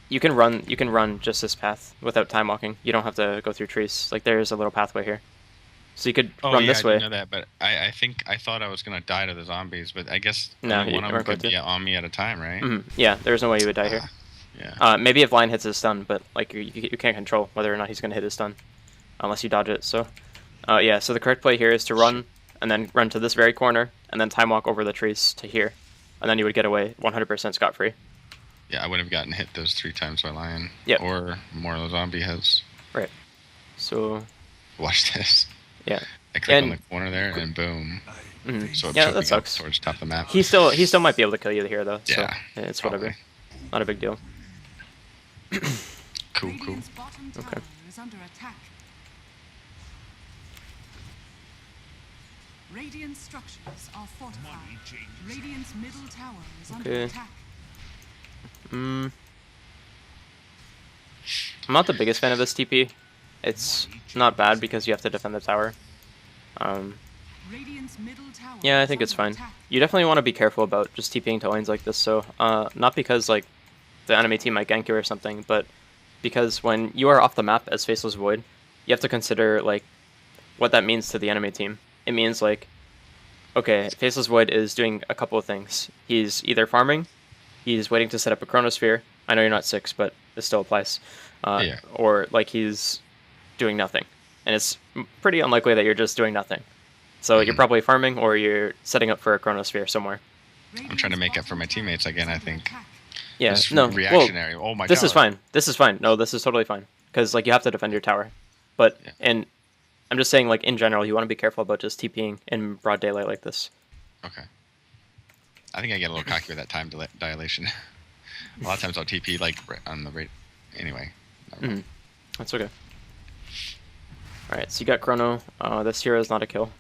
A: you can run just this path without time walking. You don't have to go through trees. Like, there's a little pathway here. So you could run this way.
B: I know that, but I think I thought I was gonna die to the zombies, but I guess
A: no,
B: only one of them could
A: be
B: on me at a time, right?
A: Yeah, there's no way you would die here.
B: Yeah.
A: Maybe if Lion hits his stun, but like you can't control whether or not he's gonna hit his stun, unless you dodge it. So, yeah. So the correct play here is to run and then run to this very corner and then time walk over the trees to here, and then you would get away 100% scot free.
B: Yeah, I would have gotten hit those 3 times by Lion.
A: Yep.
B: Or more of the zombie heads.
A: Right. So.
B: Watch this.
A: Yeah.
B: I click on the corner there and boom. So
A: yeah, that sucks.
B: Towards top of the map.
A: He still might be able to kill you here though.
B: Yeah.
A: So it's whatever. Not a big deal.
B: Cool.
A: Okay.
C: Radiant structures are fortified. Radiant's middle tower is under attack.
A: I'm not the biggest fan of this TP. It's not bad because you have to defend the tower. Yeah, I think it's fine. You definitely want to be careful about just TPing to lanes like this. So, not because like the enemy team might gank you or something, but because when you are off the map as Faceless Void, you have to consider like what that means to the enemy team. It means like, okay, Faceless Void is doing a couple of things. He's either farming, he's waiting to set up a Chronosphere. I know you're not 6, but this still applies. Or like he's doing nothing. And it's pretty unlikely that you're just doing nothing. So you're probably farming or you're setting up for a Chronosphere somewhere.
B: I'm trying to make up for my teammates again, I think.
A: Yeah,
B: This
A: no,
B: reactionary.
A: well,
B: oh my god.
A: this is fine. This is fine. No, this is totally fine. Because like you have to defend your tower. But, and I'm just saying like in general, you want to be careful about just TPing in broad daylight like this.
B: Okay. I think I get a little cocky with that time dilation. A lot of times I'll TP like on the rate. Anyway.
A: That's okay. Alright, so you got Chrono. This hero is not a kill.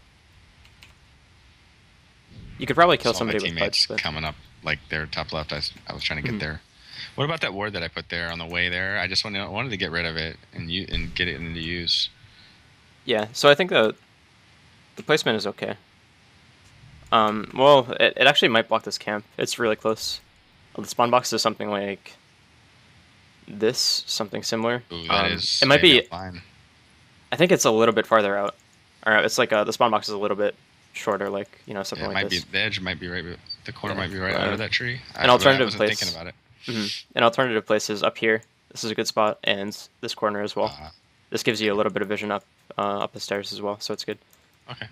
A: You could probably kill somebody with Pudge. But
B: coming up, like their top left. I was trying to get there. What about that ward that I put there on the way there? I just wanted to get rid of it and get it into use.
A: Yeah, so I think the placement is okay. Well, it actually might block this camp. It's really close. The spawn box is something like this, something similar.
B: Ooh, that is.
A: It might be.
B: Fine.
A: I think it's a little bit farther out. Or it's like the spawn box is a little bit shorter, like something like this.
B: The edge might be right. The corner might be right under that tree.
A: An alternative place.
B: Thinking about it.
A: An alternative place is up here. This is a good spot, and this corner as well. This gives you a little bit of vision up the stairs as well, so it's good.
B: Okay.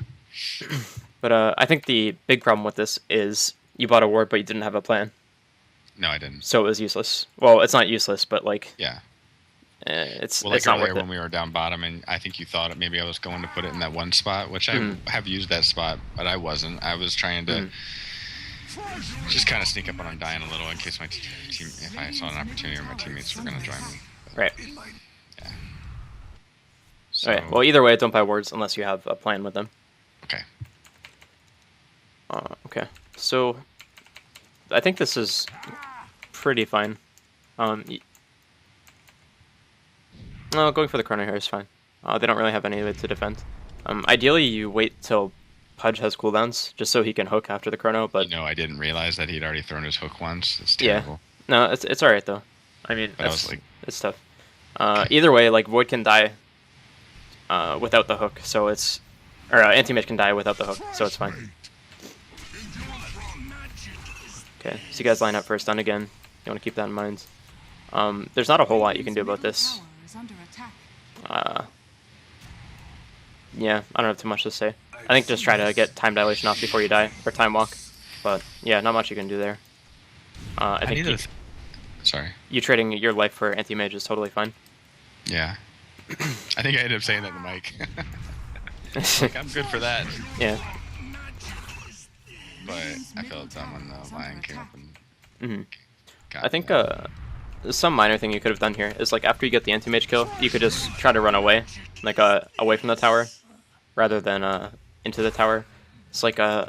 A: But I think the big problem with this is you bought a ward, but you didn't have a plan.
B: No, I didn't.
A: So it was useless. Well, it's not useless, but like
B: it's
A: not worth it.
B: When we were down bottom, and I think you thought maybe I was going to put it in that one spot, which I have used that spot, but I wasn't. I was trying to just kind of sneak up on him, dying a little in case my team, if I saw an opportunity, or my teammates were going to join me.
A: Right.
B: Yeah. So,
A: Alright, well, either way, don't buy wards unless you have a plan with them.
B: Okay.
A: Okay, so I think this is pretty fine. No, going for the Chrono here is fine. They don't really have any way to defend. Ideally, you wait till Pudge has cooldowns, just so he can hook after the Chrono, but...
B: I didn't realize that he'd already thrown his hook once. It's terrible.
A: Yeah. No, it's alright, though. I mean, it's tough. Either way, like, Void can die without the hook, so it's... Or Anti-Mage can die without the hook, so it's fine. Okay, so you guys line up for a stun again. You want to keep that in mind. There's not a whole lot you can do about this. Yeah, I don't have too much to say. I think just try to get time dilation off before you die, or time walk. But yeah, not much you can do there. I think
B: sorry.
A: You trading your life for anti-mage is totally fine.
B: Yeah. I think I ended up saying that in the mic. Like, I'm good for that.
A: Yeah.
B: But I felt dumb when the lion came up and got
A: I think
B: me.
A: some minor thing you could have done here is like after you get the anti-mage kill, you could just try to run away, like away from the tower, rather than into the tower. It's like
B: I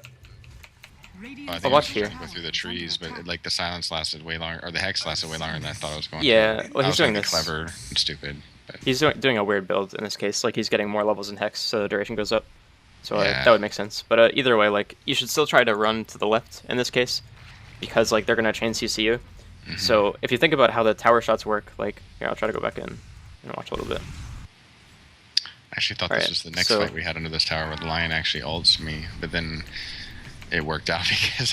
B: think I was
A: watch
B: just
A: here.
B: trying to go through the trees, but like the silence lasted way longer, or the hex lasted way longer than I thought it was going
A: Yeah,
B: to.
A: well,
B: I
A: he's
B: was trying
A: doing
B: to be
A: this.
B: clever and stupid. But
A: He's doing a weird build in this case. Like he's getting more levels in hex, so the duration goes up. So
B: Yeah.
A: that would make sense. But either way, like you should still try to run to the left in this case, because like they're gonna chain CC you. So if you think about how the tower shots work, like here I'll try to go back in and watch a little bit.
B: I actually thought
A: Alright,
B: this was the next
A: so-
B: fight we had under this tower where the lion actually ults me, but then it worked out because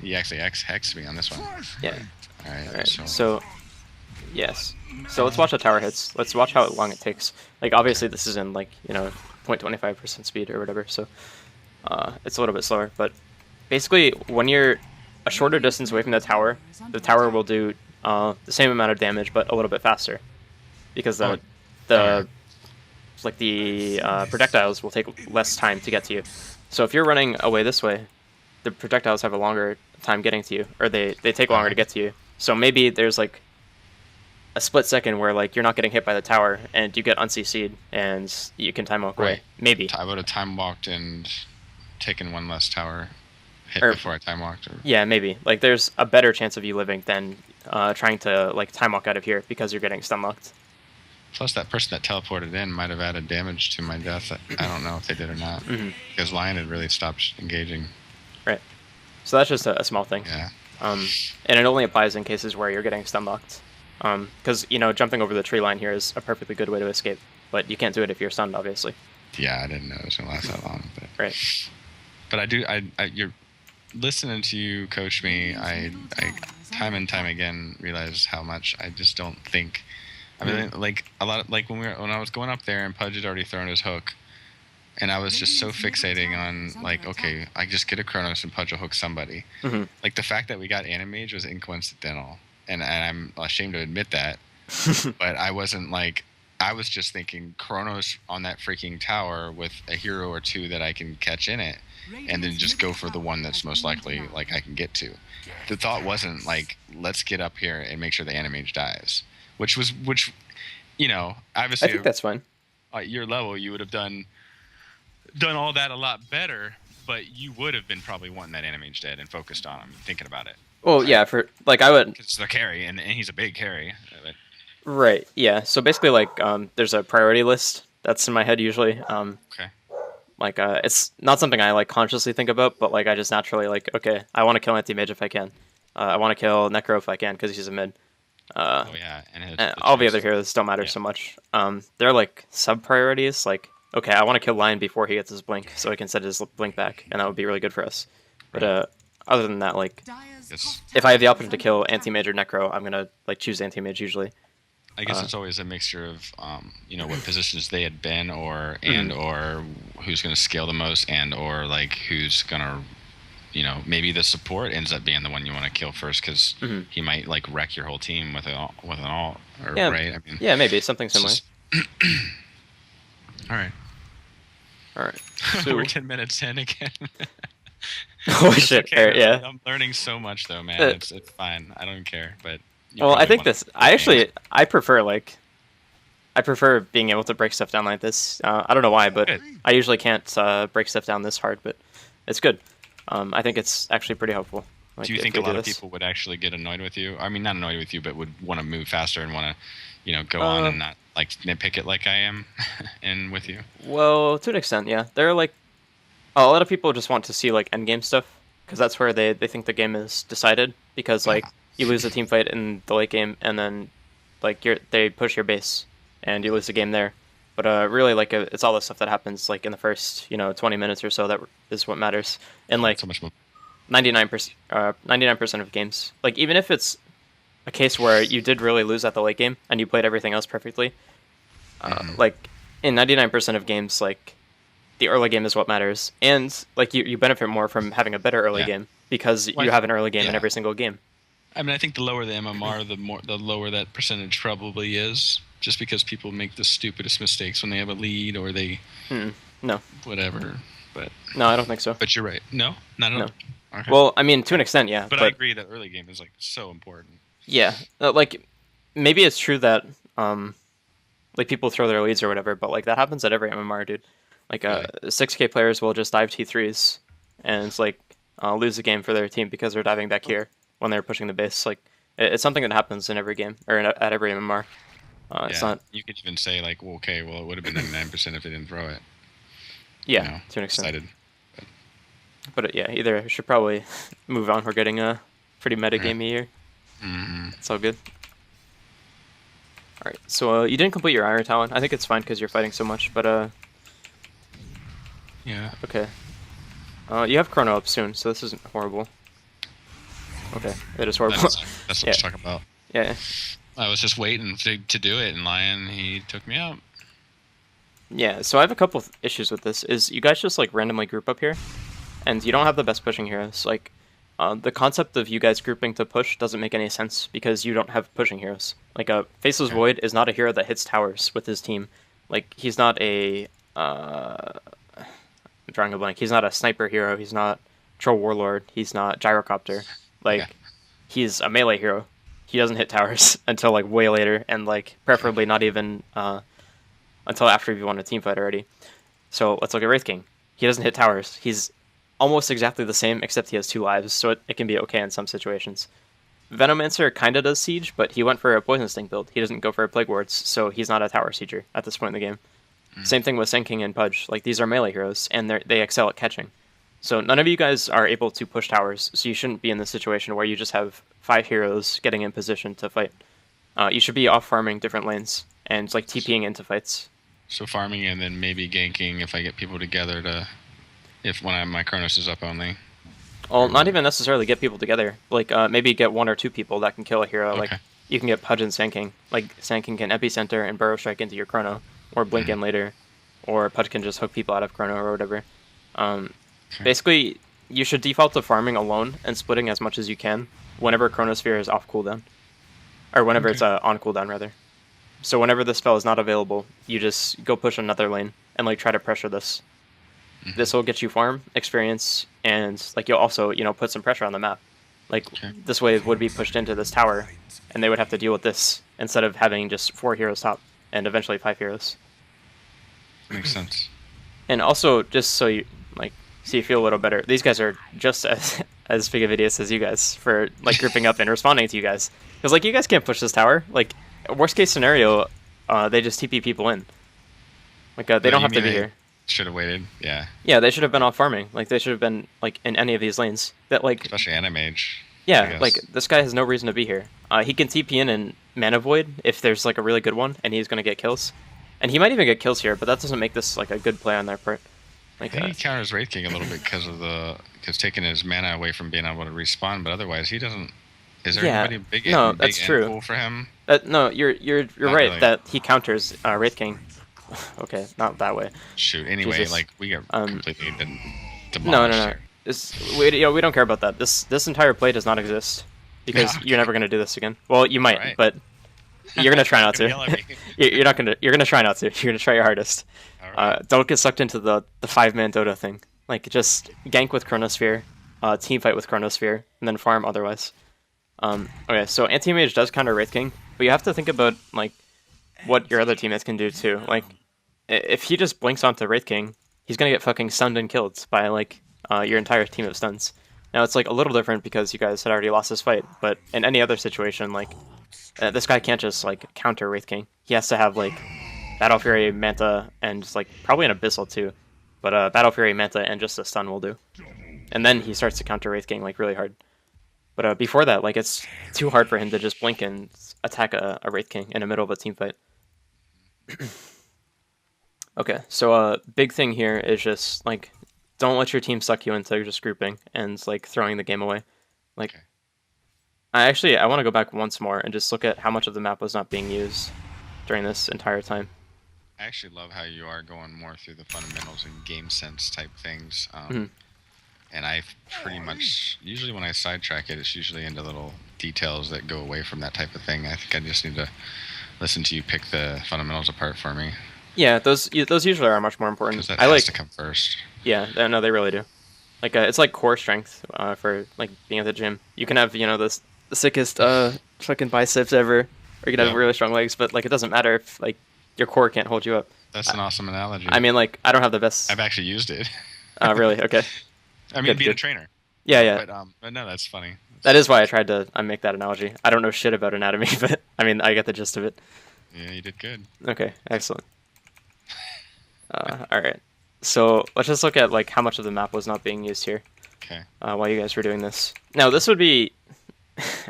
B: he actually hexed me on this one.
A: Yeah.
B: Alright,
A: Alright.
B: so
A: So yes. So let's watch the tower hits. Let's watch how long it takes. Like obviously this is in like 0.25% speed or whatever, so it's a little bit slower. But basically when you're a shorter distance away from the tower will do the same amount of damage but a little bit faster, because the projectiles will take less time to get to you. So if you're running away this way, the projectiles have a longer time getting to you, or they take longer to get to you. So maybe there's like a split second where like you're not getting hit by the tower and you get unCC'd and you can time walk away.
B: Right.
A: Maybe.
B: I would have time walked and taken one less tower hit
A: Or-
B: before I time walked. Or...
A: Yeah, maybe. Like there's a better chance of you living than trying to like time walk out of here because you're getting stun locked.
B: Plus, that person that teleported in might have added damage to my death. I don't know if they did or not. Because Lion had really stopped engaging.
A: Right. So that's just a small thing.
B: Yeah.
A: And it only applies in cases where you're getting stun locked. Because jumping over the tree line here is a perfectly good way to escape, but you can't do it if you're stunned, obviously.
B: Yeah, I didn't know it was gonna last that long. But
A: Right.
B: But I do. You're listening to you coach me. I time and time again realize how much I just don't think. I mean, like a lot. Like when I was going up there and Pudge had already thrown his hook, and I was just so fixating on like, okay, I just get a Chronos and Pudge will hook somebody. Like the fact that we got Animage was coincidental, and I'm ashamed to admit that. But I wasn't like. I was just thinking Chronos on that freaking tower with a hero or two that I can catch in it, and then just go for the one that's most likely like I can get to. The thought wasn't like, let's get up here and make sure the Animage dies, which obviously
A: I think that's fine.
B: at your level you would have done all that a lot better, but you would have been probably wanting that Animage dead and focused on him, thinking about it.
A: Well, yeah, for like I would.
B: It's the carry, and he's a big carry. But,
A: Right. Yeah. So basically, like, there's a priority list that's in my head usually.
B: okay.
A: Like, it's not something I like consciously think about, but like I just naturally like, okay, I want to kill anti-mage if I can. I want to kill Necro if I can because he's a mid.
B: Oh yeah,
A: And all the other heroes don't matter so much. They're like sub priorities. Like, okay, I want to kill Lion before he gets his blink, so he can set his blink back, and that would be really good for us. But other than that, like, if I have the option to kill anti-mage or Necro, I'm gonna like choose anti-mage usually.
B: I guess it's always a mixture of, what positions they had been, or who's going to scale the most, and or like who's going to, maybe the support ends up being the one you want to kill first because he might like wreck your whole team with an ult,
A: Yeah,
B: right? I mean,
A: yeah, maybe something similar.
B: All right.
A: All right. So,
B: We're 10 minutes in again.
A: oh
B: It's
A: shit!
B: okay,
A: Fair, yeah.
B: I'm learning so much though, man. It's fine. I don't care, but.
A: Well, I think I prefer being able to break stuff down like this. I don't know why, but
B: Good.
A: I usually can't break stuff down this hard, but it's good. I think it's actually pretty helpful. Like,
B: Do you
A: if
B: think
A: we
B: a lot
A: do
B: of
A: this.
B: people would actually get annoyed with you? I mean, not annoyed with you, but would want to move faster and want to, go on and not like nitpick it like I am, and with you.
A: Well, to an extent, yeah. There are like a lot of people just want to see like endgame stuff because that's where they think the game is decided. Because like you lose a team fight in the late game and then like they push your base and you lose the game there. But really, like it's all the stuff that happens like in the first 20 minutes or so that is what matters. And like
B: So much more.
A: 99% of games, like even if it's a case where you did really lose at the late game and you played everything else perfectly, like in 99% of games, like the early game is what matters, and like you benefit more from having a better early
B: Yeah.
A: game because
B: Well,
A: you have an early game in
B: yeah.
A: every single game.
B: I mean, I think the lower the MMR, the lower that percentage probably is, just because people make the stupidest mistakes when they have a lead or they
A: No.
B: whatever. But
A: No, I don't think so.
B: But you're right. No, not at
A: No.
B: all. Okay.
A: Well, I mean, to an extent, yeah.
B: But I agree that early game is like so important.
A: Yeah, like maybe it's true that like people throw their leads or whatever, but like that happens at every MMR, dude. Like
B: Really?
A: 6K players will just dive T3s and it's like lose the game for their team because they're diving back here when they're pushing the base. Like it's something that happens in every game or at every MMR. It's not.
B: You could even say like, well, okay, well, it would have been 99% if they didn't throw it.
A: Yeah,
B: You know,
A: to an extent.
B: excited.
A: But yeah, either I should probably move on. We're getting a pretty meta gamey here. It's all good. All right, so you didn't complete your Iron Talon. I think it's fine because you're fighting so much. But
B: Yeah.
A: okay. You have Chrono up soon, so this isn't horrible. Okay, it is horrible.
B: That's what
A: Yeah.
B: I was talking about.
A: Yeah.
B: I was just waiting to do it, and Lion, he took me out.
A: Yeah, so I have a couple of issues with this. Is you guys just like randomly group up here, and you don't have the best pushing heroes. Like, the concept of you guys grouping to push doesn't make any sense because you don't have pushing heroes. Like, Faceless Void is not a hero that hits towers with his team. Like, he's not a I'm drawing a blank. He's not a sniper hero. He's not Troll Warlord. He's not Gyrocopter. Like,
B: Yeah.
A: he's a melee hero. He doesn't hit towers until like way later, and like preferably not even until after you've won a team fight already. So let's look at Wraith King. He doesn't hit towers. He's almost exactly the same, except he has 2 lives, so it can be okay in some situations. Venomancer kind of does siege, but he went for a Poison Sting build. He doesn't go for Plague Wards, so he's not a tower sieger at this point in the game. Same thing with Sand King and Pudge. Like, these are melee heroes, and they excel at catching. So none of you guys are able to push towers, so you shouldn't be in this situation where you just have 5 heroes getting in position to fight. You should be off farming different lanes and like TPing into fights.
B: So farming and then maybe ganking if I get people together to, my Kronos is up only.
A: Well, not even necessarily get people together. Like, maybe get 1 or 2 people that can kill a hero.
B: Okay.
A: Like, you can get Pudge and Sand King. Like, Sand King can Epicenter and Burrow Strike into your Chrono, or blink in later, or Pudge can just hook people out of Chrono or whatever. Basically, you should default to farming alone and splitting as much as you can whenever Chronosphere is off cooldown. Or whenever it's on cooldown, rather. So whenever this spell is not available, you just go push another lane and like try to pressure this. This will get you farm, experience, and like you'll also, put some pressure on the map. Like, this wave would be pushed into this tower, and they would have to deal with this instead of having just 4 heroes top, and eventually 5 heroes.
B: Makes sense.
A: And also, just so you so you feel a little better, these guys are just as big of idiots as you guys for like grouping up and responding to you guys. Because like you guys can't push this tower. Like, worst case scenario, they just TP people in. Like they don't have to be here.
B: Should have waited. Yeah.
A: Yeah, they should have been off farming. Like they should have been like in any of these lanes. That like
B: especially Animage.
A: yeah, like this guy has no reason to be here. He can TP in Mana Void if there's like a really good one, and he's gonna get kills. And he might even get kills here, but that doesn't make this like a good play on their part. Like,
B: I think he counters Wraith King a little bit because taking his mana away from being able to respawn, but otherwise he doesn't. Is there anybody big?
A: No,
B: big
A: that's true.
B: Pool for him?
A: No, you're right
B: really.
A: that he counters Wraith King. Okay, not that way.
B: Shoot. Anyway,
A: Jesus.
B: like we got completely demolished.
A: No.
B: Here.
A: We don't care about that. This entire play does not exist because
B: Yeah, okay.
A: you're never gonna do this again. Well, you might,
B: Alright.
A: but you're gonna try not
B: Don't yell at
A: to.
B: me.
A: You're not gonna. You're gonna try not to. You're gonna try your hardest.
B: Alright.
A: Don't get sucked into the 5-man Dota thing. Like, just gank with Chronosphere, team fight with Chronosphere, and then farm otherwise. Okay, so Anti-Mage does counter Wraith King, but you have to think about like what your other teammates can do too. Like, if he just blinks onto Wraith King, he's gonna get fucking stunned and killed by like your entire team of stuns. Now it's like a little different because you guys had already lost this fight, but in any other situation, like this guy can't just like counter Wraith King. He has to have like Battle Fury, Manta, and like probably an Abyssal too. But Battle Fury, Manta, and just a stun will do. And then he starts to counter Wraith King like really hard. But before that, like it's too hard for him to just blink and attack a Wraith King in the middle of a team fight. Okay, so big thing here is just like don't let your team suck you into just grouping and like throwing the game away. Like,
B: Okay.
A: I want to go back once more and just look at how much of the map was not being used during this entire time.
B: I actually love how you are going more through the fundamentals and game sense type things. and I pretty much usually when I sidetrack it, it's usually into little details that go away from that type of thing. I think I just need to listen to you pick the fundamentals apart for me.
A: Yeah, those usually are much more important.
B: Because that
A: I
B: has
A: like,
B: to come first.
A: yeah, no, they really do. Like it's like core strength for like being at the gym. You can have the sickest fucking biceps ever, or you can have
B: Yeah.
A: really strong legs, but like it doesn't matter if like your core can't hold you up.
B: That's an awesome analogy.
A: I mean, like I don't have the best.
B: I've actually used it.
A: Really? Okay.
B: I mean,
A: Good,
B: being a
A: good.
B: trainer.
A: Yeah, yeah.
B: But no, that's funny.
A: That is why I tried to make that analogy. I don't know shit about anatomy, but I mean, I get the gist of it.
B: Yeah, you did good.
A: Okay, excellent. All right. So let's just look at like how much of the map was not being used here
B: Okay.
A: while you guys were doing this. Now this would be,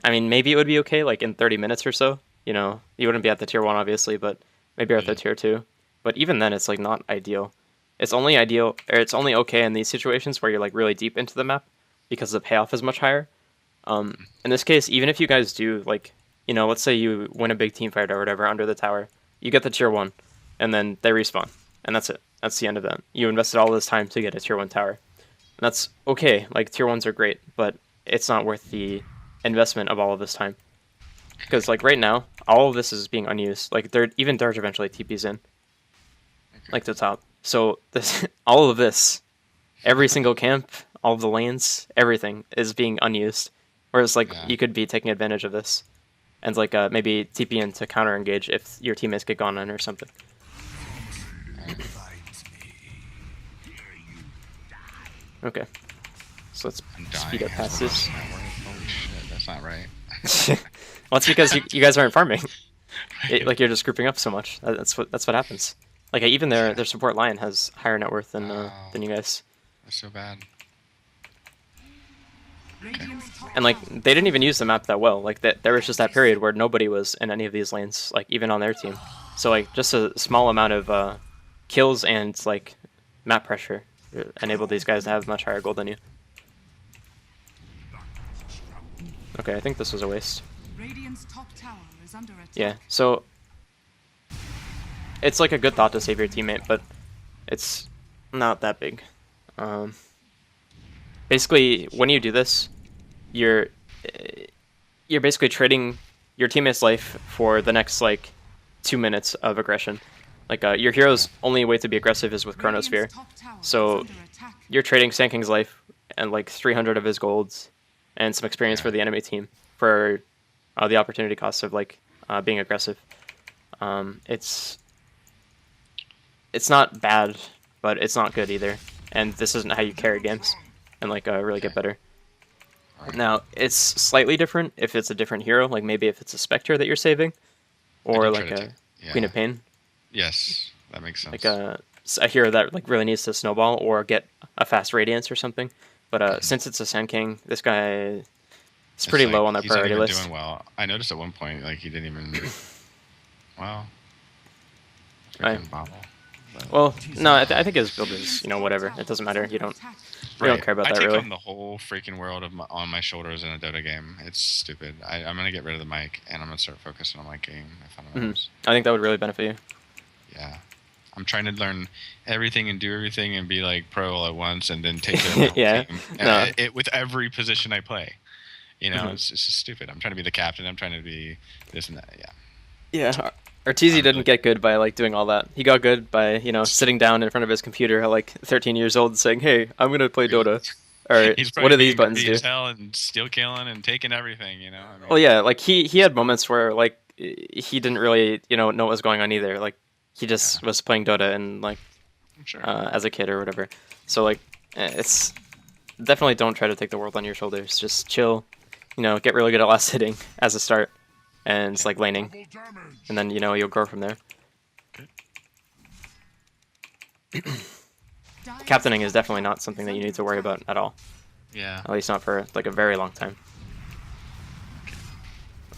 A: I mean, maybe it would be okay like in 30 minutes or so. You know, you wouldn't be at the tier 1 obviously, but maybe you're at the
B: Yeah.
A: tier 2. But even then, it's like not ideal. It's only ideal, or it's only okay in these situations where you're like really deep into the map because the payoff is much higher. In this case, even if you guys do like, you know, let's say you win a big team fight or whatever under the tower, you get the tier 1, and then they respawn, and that's it. That's the end of that. You invested all this time to get a tier 1 tower. And that's okay. Like tier 1s are great, but it's not worth the investment of all of this time. Because like right now, all of this is being unused. Like even Dirge eventually TPs in, like the top. So this, all of this, every single camp, all of the lanes, everything is being unused. Whereas like
B: Yeah.
A: you could be taking advantage of this, and like maybe TP in to counter engage if your teammates get gone in or something. Okay, so let's
B: I'm
A: speed
B: dying.
A: up past this.
B: Holy shit, that's not right.
A: Well, it's because you guys aren't farming. Like you're just grouping up so much. That's what happens. Like even their support line has higher net worth than you guys.
B: That's so bad.
C: Radiant's top
A: And like
C: tower
A: they didn't even use the map that well. Like that there was just that period where nobody was in any of these lanes, like even on their team. So like just a small amount of kills and like map pressure enabled these guys to have much higher gold than you. Okay, I think this was a waste.
C: Radiant's top tower is under attack.
A: Yeah, so it's like a good thought to save your teammate, but it's not that big. Basically, when you do this, you're basically trading your teammate's life for the next like 2 minutes of aggression. Like your hero's only way to be aggressive is with Chronosphere,
C: Radiant's top tower is
A: so
C: under attack.
A: you're trading Sand King's life and like 300 of his golds and some experience for the enemy team for the opportunity cost of like being aggressive. It's not bad, but it's not good either. And this isn't how you carry games and like really get better. Now it's slightly different if it's a different hero, like maybe if it's a Spectre that you're saving, or
B: did
A: like
B: try to
A: a
B: yeah.
A: Queen of Pain,
B: Yes, that makes sense.
A: like a hero that like really needs to snowball or get a fast Radiance or something. But since it's a Sand King, this guy is
B: It's
A: pretty
B: like,
A: low on their
B: he's not
A: priority
B: even
A: list.
B: doing well. I noticed at one point, like he didn't even. Wow.
A: Right.
B: Freaking bobble. But-
A: Well, no, I think his build is it doesn't matter. You don't care about
B: I
A: that
B: take
A: really.
B: on the whole freaking world on my shoulders in a Dota game. It's stupid. I'm gonna get rid of the mic and I'm gonna start focusing on my game.
A: I think that would really benefit you.
B: Yeah. I'm trying to learn everything and do everything and be like pro all at once and then take care of the
A: Yeah.
B: team.
A: No.
B: With every position I play. You know,
A: Mhm.
B: it's just stupid. I'm trying to be the captain. I'm trying to be this and that. Yeah.
A: Yeah, Arteezy didn't get good by like doing all that. He got good by sitting down in front of his computer at like 13 years old and saying, "Hey, I'm gonna play Dota." Or
B: He's
A: what do these
B: being
A: buttons
B: greedy
A: do?
B: as hell and steal killing and taking everything. You know. I mean,
A: Well, yeah, like he had moments where like he didn't really know what was going on either. Like he just was playing Dota and like
B: I'm sure.
A: as a kid or whatever. So like it's definitely don't try to take the world on your shoulders. Just chill, get really good at last hitting as a start, and it's like laning, and then you'll grow from there. Captaining is definitely not something that you need to worry about at all.
B: Yeah.
A: At least not for like a very long time.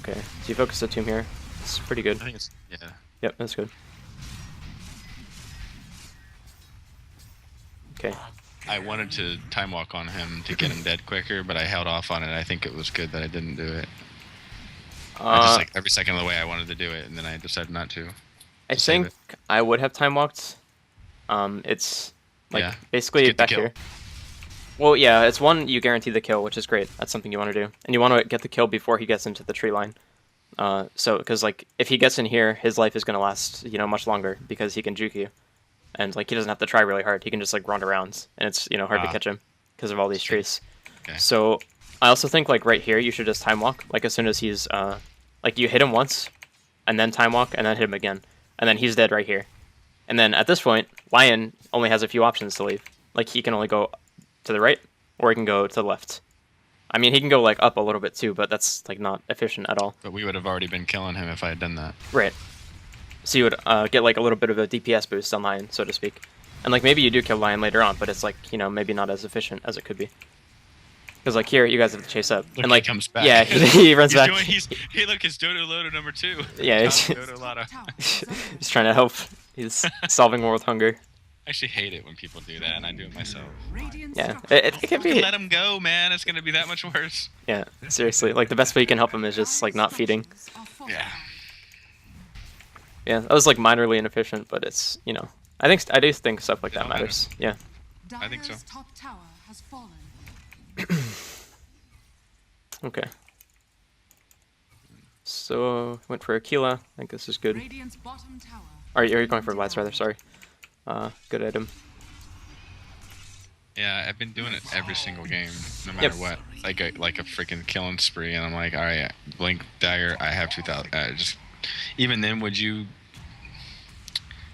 A: Okay, so you focus the tomb here. It's pretty good.
B: I think it's yeah.
A: Yep, that's good. Okay.
B: I wanted to time walk on him to get him dead quicker, but I held off on it. I think it was good that I didn't do it. I just like every second of the way I wanted to do it, and then I decided not to.
A: I
B: save
A: think I would have time walked. It's like
B: Yeah,
A: basically
B: get the
A: back
B: kill.
A: here. Well, yeah, it's one, you guarantee the kill, which is great. That's something you want to do. And you want to get the kill before he gets into the tree line. So, because, like, if he gets in here, his life is going to last, you know, much longer because he can juke you. And, like, he doesn't have to try really hard. He can just, like, run around. And it's, you know, hard to catch him because of all these trees.
B: Okay.
A: So, I also think, like, right here, you should just time walk. Like, as soon as he's, like, you hit him once, and then time walk, and then hit him again. And then he's dead right here. And then at this point, Lion only has a few options to leave. Like, he can only go to the right, or he can go to the left. I mean, he can go, like, up a little bit, too, but that's, like, not efficient at all.
B: But we would have already been killing him if I had done that.
A: Right. So you would get, like, a little bit of a DPS boost on Lion, so to speak. And, like, maybe you do kill Lion later on, but it's, like, you know, maybe not as efficient as it could be. Because, like, here, you guys have to chase up.
B: Look,
A: and, like,
B: he comes back.
A: Yeah, he runs back.
B: Hey, look, it's Dota Loto number 2.
A: Yeah,
B: Dota Lotto.
A: he's trying to help. He's solving world hunger.
B: I actually hate it when people do that, and I do it myself.
A: Yeah, it can be.
B: Let him go, man. It's gonna be that much worse.
A: Yeah, seriously. Like, the best way you can help him is just, like, not feeding.
B: Yeah.
A: Yeah, that was, like, minorly inefficient, but it's, you know, I do think stuff like that matters. Yeah.
B: I think so.
C: Top tower has fallen.
A: Okay. So, went for Aquila. I think this is good.
C: Radiant's bottom tower.
A: Are you going for Vlad's rather? Sorry. Good item.
B: Yeah, I've been doing it every single game, no matter what. Like a freaking killing spree, and I'm like, all right, blink dagger. I have 2,000. Just even then, would you?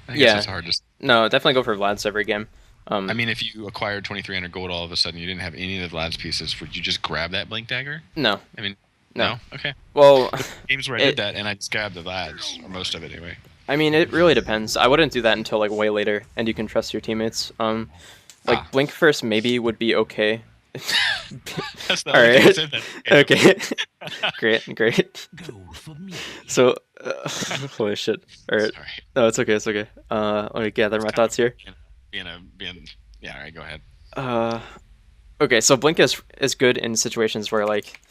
B: I guess it's hard to.
A: No, definitely go for Vlad's every game.
B: I mean, if you acquired 2,300 gold all of a sudden, you didn't have any of the Vlad's pieces, would you just grab that blink dagger?
A: No.
B: I mean,
A: no.
B: Okay.
A: Well,
B: games where I did that, and I just grabbed the Vlad's, or most of it anyway.
A: I mean, it really depends. I wouldn't do that until, like, way later, and you can trust your teammates. Like, blink first maybe would be okay.
B: That's not
A: all right.
B: I said that.
A: Okay. Great. So, holy shit. All right.
B: Sorry.
A: No, it's okay. It's okay. Let me gather my thoughts here.
B: Yeah. All right. Go ahead.
A: Okay. So blink is good in situations where, like,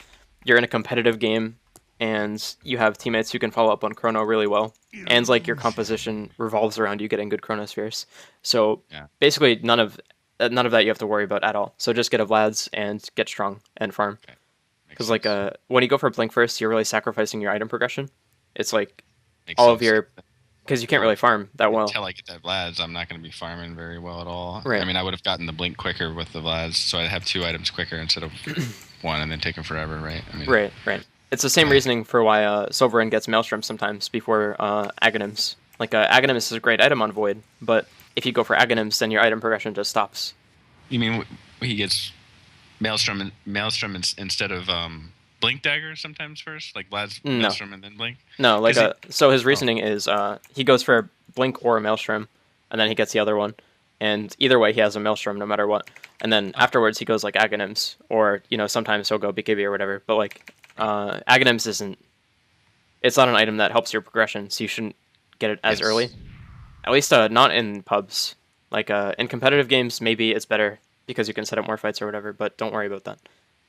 A: you're in a competitive game and you have teammates who can follow up on chrono really well, and, like, your composition revolves around you getting good chronospheres. So basically, none of that you have to worry about at all. So just get a Vlad's and get strong and farm. Because, like, when you go for blink first, you're really sacrificing your item progression. It's like of your, because you can't really farm that well.
B: Until I get that Vlad's, I'm not going to be farming very well at all.
A: Right.
B: I mean, I would have gotten the blink quicker with the Vlad's, so I'd have 2 items quicker instead of 1, and then take them forever, right? I mean,
A: right. It's the same reasoning for why Sovereign gets Maelstrom sometimes before Aghanims. Like, Aghanims is a great item on Void, but if you go for Aghanims, then your item progression just stops.
B: You mean he gets Maelstrom instead of Blink Dagger sometimes first? Like Vlad's Maelstrom and then Blink?
A: No, like, so his reasoning is he goes for a Blink or a Maelstrom, and then he gets the other one. And either way, he has a Maelstrom no matter what. And then afterwards, he goes, like, Aghanims, or, you know, sometimes he'll go BKB or whatever. But, like, Aghanims it's not an item that helps your progression, so you shouldn't get it as early. At least not in pubs. Like, in competitive games, maybe it's better because you can set up more fights or whatever, but don't worry about that.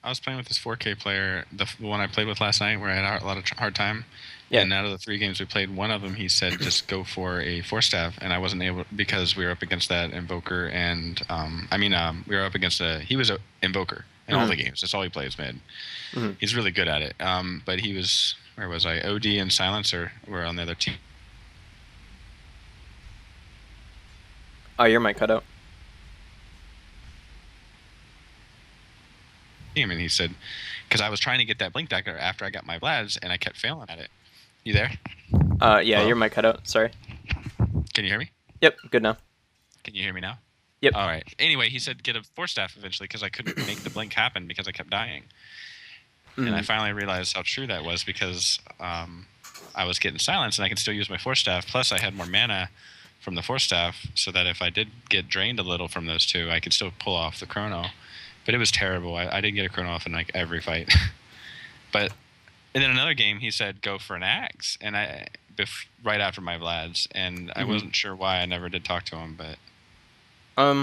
B: I was playing with this 4K player, the one I played with last night, where I had a lot of hard time.
A: Yeah.
B: And out of the 3 games we played, one of them he said just go for a 4-staff, and I wasn't able because we were up against that Invoker, and we were up against he was an Invoker in all the games. That's all he plays mid. He's really good at it. But he was, where was I? OD and Silencer were on the other team.
A: Oh, your mic cut out.
B: And he said, because I was trying to get that blink dagger after I got my Vlad's, and I kept failing at it. You there?
A: Yeah, your mic cut out. Sorry.
B: Can you hear me?
A: Yep, good now.
B: Can you hear me now?
A: Yep.
B: All right. Anyway, he said get a 4-staff eventually because I couldn't make the blink happen because I kept dying. And I finally realized how true that was because I was getting silenced and I could still use my 4-staff. Plus, I had more mana from the 4-staff so that if I did get drained a little from those 2, I could still pull off the chrono. But it was terrible. I didn't get a chrono off in, like, every fight. And then another game, he said go for an axe, and right after my Vlad's, and I wasn't sure why. I never did talk to him, but
A: I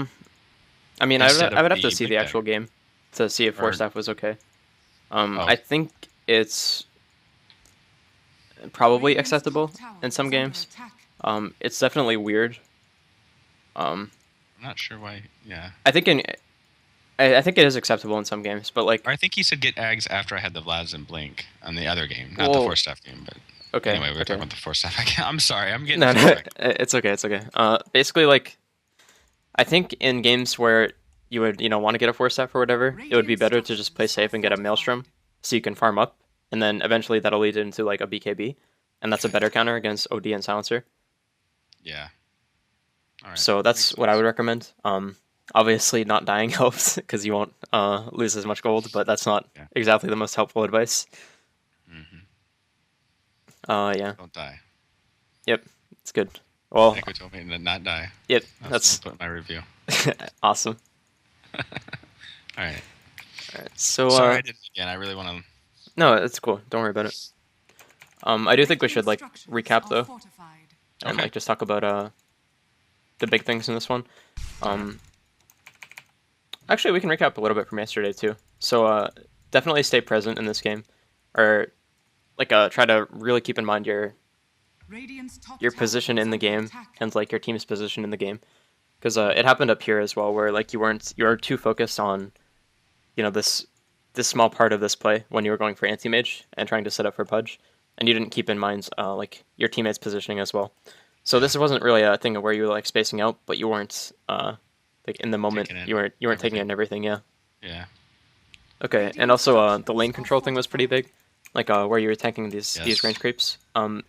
A: mean, I would have to see the actual game to see if 4-staff was okay. I think it's probably acceptable in some games. It's definitely weird.
B: I'm not sure why. Yeah.
A: I think I think it is acceptable in some games, but like,
B: Or I think he said get Ags after I had the Vlads and Blink on the other game, not the
A: well,
B: 4-staff game. But
A: okay,
B: anyway, we were
A: okay.
B: talking about the 4-staff. I'm sorry, I'm getting
A: No, no,
B: sidetracked.
A: it's okay, it's okay. Basically, like, I think in games where you would, want to get a 4-step or whatever, it would be better to just play safe and get a Maelstrom, so you can farm up, and then eventually that'll lead into like a BKB, and that's a better counter against OD and Silencer.
B: Yeah. All right.
A: So that's what I would recommend. Obviously not dying helps because you won't lose as much gold, but that's not exactly the most helpful advice. Yeah.
B: Don't die.
A: Yep, it's good. Well,
B: Echo told me to not die.
A: yep,
B: That's put in my review.
A: awesome.
B: All right.
A: All right, so
B: Sorry, I did it again. I really want to.
A: no, it's cool. Don't worry about it. I do think we should like recap though, and like just talk about the big things in this one. Actually, we can recap a little bit from yesterday too. So definitely stay present in this game, or like try to really keep in mind your position in the game and like your team's position in the game, because it happened up here as well where like you were too focused on this small part of this play when you were going for anti-mage and trying to set up for Pudge, and you didn't keep in mind like your teammates positioning as well. So this wasn't really a thing where you were like spacing out, but you weren't like in the moment you weren't taking in everything. Yeah. Okay, and also the lane control thing was pretty big, like where you were tanking these range creeps. I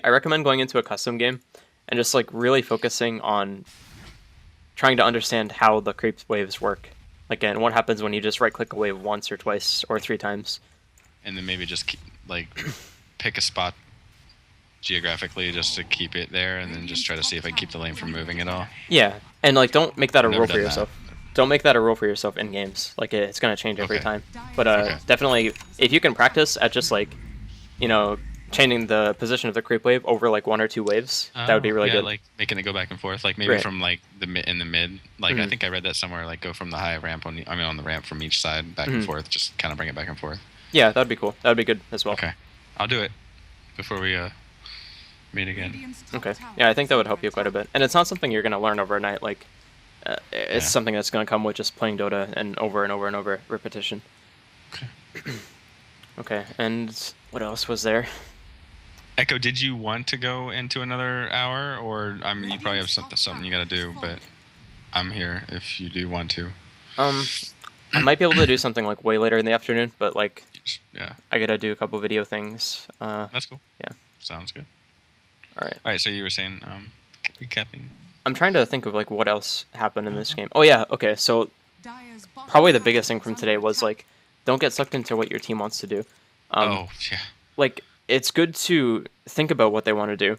A: recommend going into a custom game and just like really focusing on trying to understand how the creep waves work. Like, and what happens when you just right click a wave once or twice or 3 times.
B: And then maybe just pick a spot geographically just to keep it there, and then just try to see if I keep the lane from moving at all.
A: Yeah, and like don't make that a
B: Never
A: rule for
B: done
A: yourself. Don't make that a rule for yourself in games. Like it's gonna change every
B: Okay.
A: time. But definitely, if you can practice at just like, changing the position of the creep wave over like 1 or 2 waves, that would be really good.
B: Like making it go back and forth, like maybe
A: Right.
B: from like the mid. Like I think I read that somewhere. Like go from the high ramp on the ramp from each side back and forth. Just kind of bring it back and forth.
A: Yeah, that'd be cool. That'd be good as well.
B: Okay, I'll do it before we meet again.
A: Okay. Yeah, I think that would help you quite a bit. And it's not something you're gonna learn overnight. Like, it's something that's gonna come with just playing Dota and over and over and over repetition.
B: Okay.
A: Okay. And what else was there?
B: Echo, did you want to go into another hour, or I mean, you probably have something you got to do, but I'm here if you do want to.
A: I might be able to do something like way later in the afternoon, but like,
B: Yeah,
A: I gotta do a couple video things.
B: that's cool.
A: Yeah.
B: Sounds good.
A: All right.
B: All right, so you were saying recapping.
A: I'm trying to think of like what else happened in this game. Oh yeah. Okay. So probably the biggest thing from today was like, don't get sucked into what your team wants to do.
B: Oh yeah.
A: Like, it's good to think about what they want to do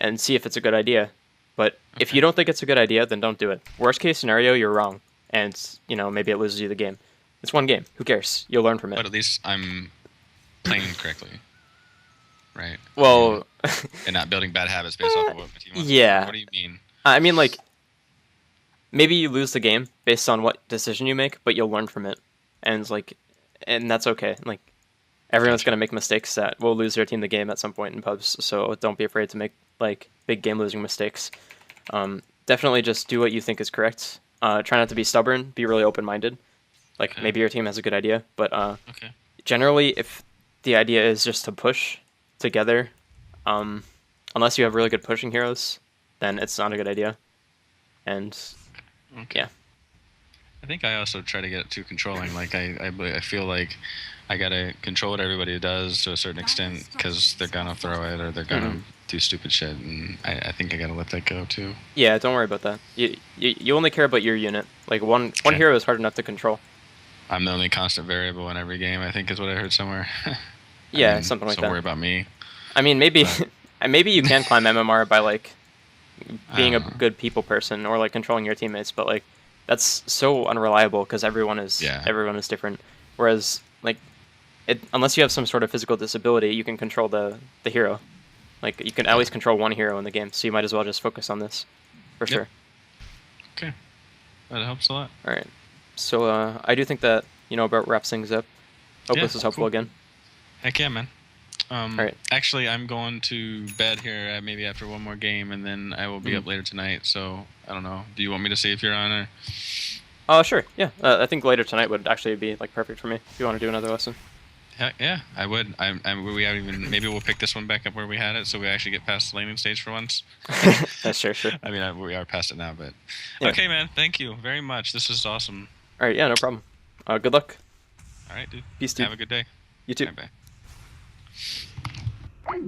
A: and see if it's a good idea. But if you don't think it's a good idea, then don't do it. Worst case scenario, you're wrong. And, maybe it loses you the game. It's one game. Who cares? You'll learn from it.
B: But at least I'm playing correctly, right?
A: Well,
B: And not building bad habits based off of what my team wants.
A: yeah.
B: What do you mean?
A: I mean, like, maybe you lose the game based on what decision you make, but you'll learn from it. And, and that's okay. Like, everyone's going to make mistakes that will lose their team the game at some point in pubs, so don't be afraid to make, like, big game-losing mistakes. Definitely just do what you think is correct. Try not to be stubborn. Be really open-minded. Like, maybe your team has a good idea, but generally, if the idea is just to push together, unless you have really good pushing heroes, then it's not a good idea. And, yeah.
B: I think I also try to get too controlling. Like I feel like I gotta control what everybody does to a certain extent because they're gonna throw it or they're gonna do stupid shit, and I think I gotta let that go too.
A: Yeah, don't worry about that. You only care about your unit. Like one hero is hard enough to control.
B: I'm the only constant variable in every game, I think is what I heard somewhere.
A: Yeah, something like that.
B: Don't worry about me.
A: I mean, maybe maybe you can climb MMR by like being a good people person or like controlling your teammates, but like that's so unreliable because everyone is different. Whereas like unless you have some sort of physical disability, you can control the hero. Like you can at least control one hero in the game, so you might as well just focus on this for sure.
B: Okay, that helps a lot.
A: All right, so I do think that about wraps things up. Hope this is helpful again.
B: Heck yeah, man.
A: All right.
B: Actually, I'm going to bed here maybe after one more game, and then I will be up later tonight. So I don't know. Do you want me to see if you're on? Or
A: Sure. Yeah. I think later tonight would actually be like perfect for me if you want to do another lesson.
B: Heck yeah, I would. We haven't even. Maybe we'll pick this one back up where we had it, so we actually get past the landing stage for once.
A: Sure.
B: I mean, we are past it now, but
A: Yeah.
B: okay, man. Thank you very much. This is awesome.
A: All right. Yeah. No problem. Good luck.
B: All right, dude.
A: Peace, dude.
B: Have a good day.
A: You too.
B: Bye bye.